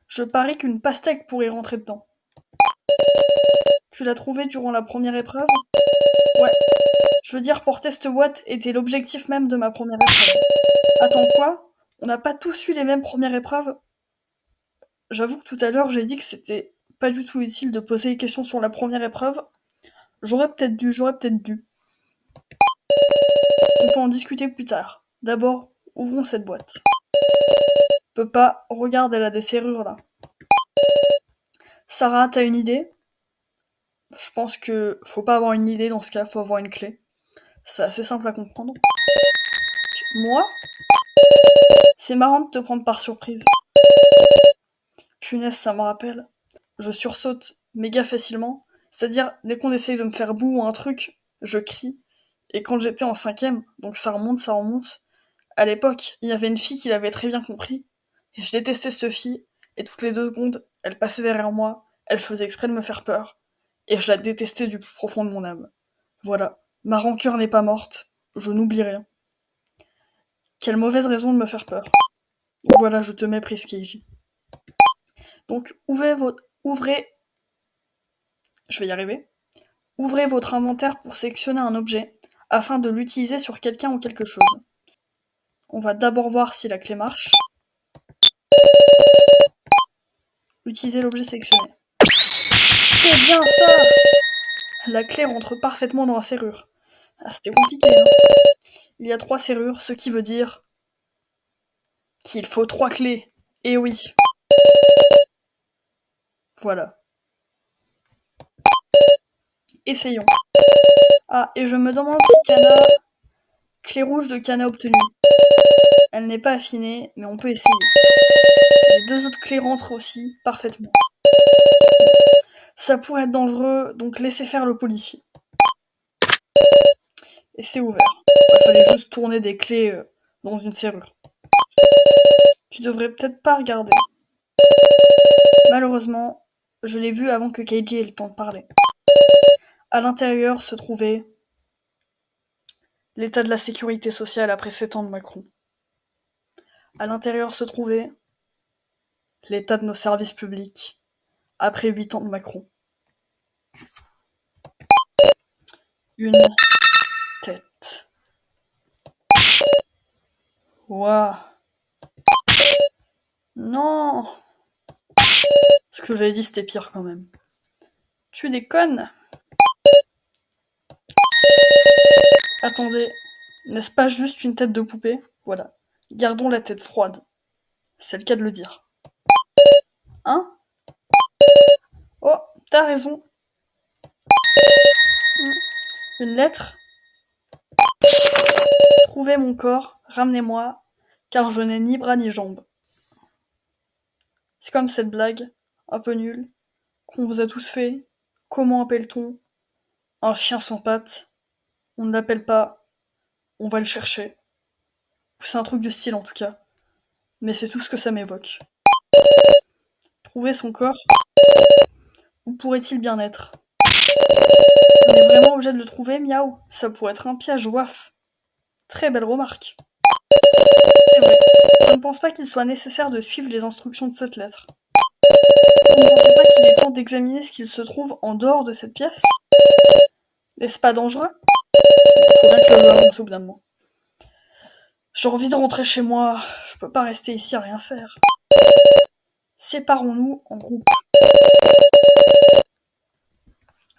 Speaker 1: Je parie qu'une pastèque pourrait rentrer dedans. Tu l'as trouvée durant la première épreuve? Ouais. Je veux dire, porter cette boîte était l'objectif même de ma première épreuve. Attends, quoi? On n'a pas tous eu les mêmes premières épreuves? J'avoue que tout à l'heure, j'ai dit que c'était pas du tout utile de poser des questions sur la première épreuve. J'aurais peut-être dû. On peut en discuter plus tard. D'abord, ouvrons cette boîte. Peux pas, regarde, elle a des serrures là. Sarah, t'as une idée? Je pense que faut pas avoir une idée dans ce cas, faut avoir une clé. C'est assez simple à comprendre. Moi? C'est marrant de te prendre par surprise. Punaise, ça me rappelle. Je sursaute méga facilement. C'est-à-dire, dès qu'on essaye de me faire boue ou un truc, je crie. Et quand j'étais en cinquième, donc ça remonte, à l'époque, il y avait une fille qui l'avait très bien compris. Et je détestais cette fille. Et toutes les 2 secondes, elle passait derrière moi. Elle faisait exprès de me faire peur. Et je la détestais du plus profond de mon âme. Voilà. Ma rancœur n'est pas morte. Je n'oublie rien. Quelle mauvaise raison de me faire peur. Voilà, je te méprise, Keiji. Donc je vais y arriver. Ouvrez votre inventaire pour sélectionner un objet afin de l'utiliser sur quelqu'un ou quelque chose. On va d'abord voir si la clé marche. Utilisez l'objet sélectionné. C'est bien ça! La clé rentre parfaitement dans la serrure. Ah, c'était compliqué, hein. Il y a 3 serrures, ce qui veut dire qu'il faut 3 clés. Et oui. Voilà. Essayons. Ah, et je me demande si Cana... Clé rouge de Cana obtenue. Elle n'est pas affinée, mais on peut essayer. Les 2 autres clés rentrent aussi parfaitement. Ça pourrait être dangereux, donc laissez faire le policier. Et c'est ouvert. Il fallait juste tourner des clés dans une serrure. Tu devrais peut-être pas regarder. Malheureusement, je l'ai vu avant que Keiji ait le temps de parler. À l'intérieur se trouvait l'état de la sécurité sociale après 7 ans de Macron. À l'intérieur se trouvait l'état de nos services publics après 8 ans de Macron. Une tête. Waouh. Non. Ce que j'avais dit, c'était pire quand même. Tu déconnes? Attendez, n'est-ce pas juste une tête de poupée? Voilà. Gardons la tête froide. C'est le cas de le dire. Hein? Oh, t'as raison. Une lettre? Trouvez mon corps, ramenez-moi, car je n'ai ni bras ni jambes. C'est comme cette blague, un peu nulle, qu'on vous a tous fait. Comment appelle-t-on un chien sans pattes? On ne l'appelle pas, on va le chercher. C'est un truc du style en tout cas. Mais c'est tout ce que ça m'évoque. Trouver son corps? Où pourrait-il bien être? On est vraiment obligé de le trouver, miaou? Ça pourrait être un piège, waf. Très belle remarque. C'est vrai. Je ne pense pas qu'il soit nécessaire de suivre les instructions de cette lettre. Vous ne pensez pas qu'il est temps d'examiner ce qu'il se trouve en dehors de cette pièce? N'est-ce pas dangereux? Faut bien que le jeu avance au bout d'un moment. J'ai envie de rentrer chez moi. Je peux pas rester ici à rien faire. Séparons-nous en groupe.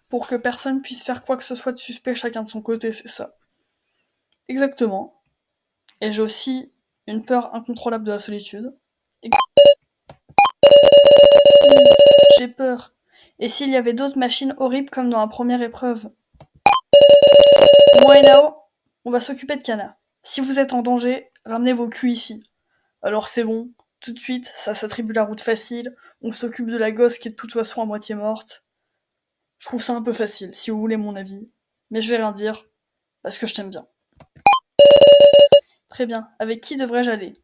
Speaker 1: Pour que personne puisse faire quoi que ce soit de suspect chacun de son côté, c'est ça. Exactement. Et j'ai aussi une peur incontrôlable de la solitude. J'ai peur. Et s'il y avait d'autres machines horribles comme dans la première épreuve? Moi et Nao, on va s'occuper de Kana. Si vous êtes en danger, ramenez vos culs ici. Alors c'est bon, tout de suite, ça s'attribue la route facile, on s'occupe de la gosse qui est de toute façon à moitié morte. Je trouve ça un peu facile, si vous voulez mon avis. Mais je vais rien dire, parce que je t'aime bien. Très bien, avec qui devrais-je aller?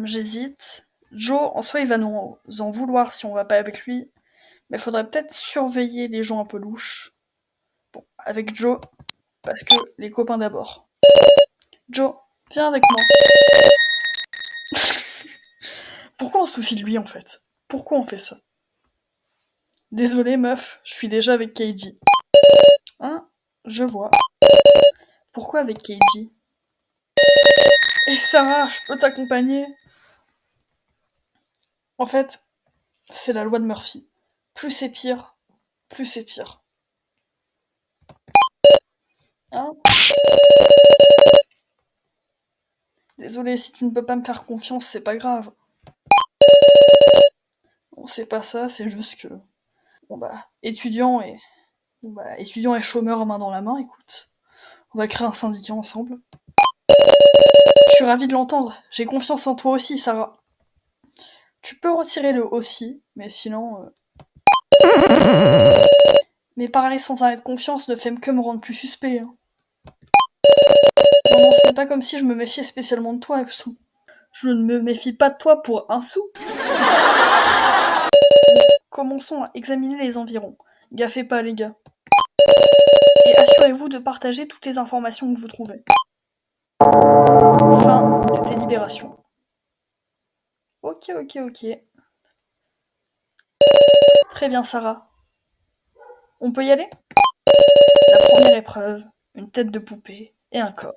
Speaker 1: J'hésite. Joe, en soi, il va nous en vouloir si on va pas avec lui, mais faudrait peut-être surveiller les gens un peu louches. Bon, avec Joe, parce que les copains d'abord. Joe, viens avec moi. Pourquoi on se soucie de lui en fait? Pourquoi on fait ça? Désolé meuf, je suis déjà avec Keiji. Hein? Je vois. Pourquoi avec Keiji? Et Sarah, je peux t'accompagner? En fait, c'est la loi de Murphy. Plus c'est pire, plus c'est pire. Hein? Désolé, si tu ne peux pas me faire confiance, c'est pas grave. Bon, c'est pas ça, c'est juste que... Bon bah, étudiant et chômeur main dans la main, écoute. On va créer un syndicat ensemble. Je suis ravie de l'entendre. J'ai confiance en toi aussi, Sarah. Tu peux retirer le aussi, mais sinon... Mais parler sans arrêt de confiance ne fait que me rendre plus suspect. Hein. Non, ce n'est pas comme si je me méfiais spécialement de toi, Axou. Je ne me méfie pas de toi pour un sou. Commençons à examiner les environs. Gaffez pas, les gars. Et assurez-vous de partager toutes les informations que vous trouvez. Fin des délibérations. Ok. Très bien, Sarah. On peut y aller? La première épreuve, une tête de poupée et un corps.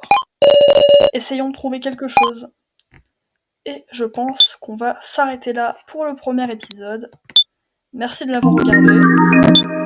Speaker 1: Essayons de trouver quelque chose. Et je pense qu'on va s'arrêter là pour le premier épisode. Merci de l'avoir regardé.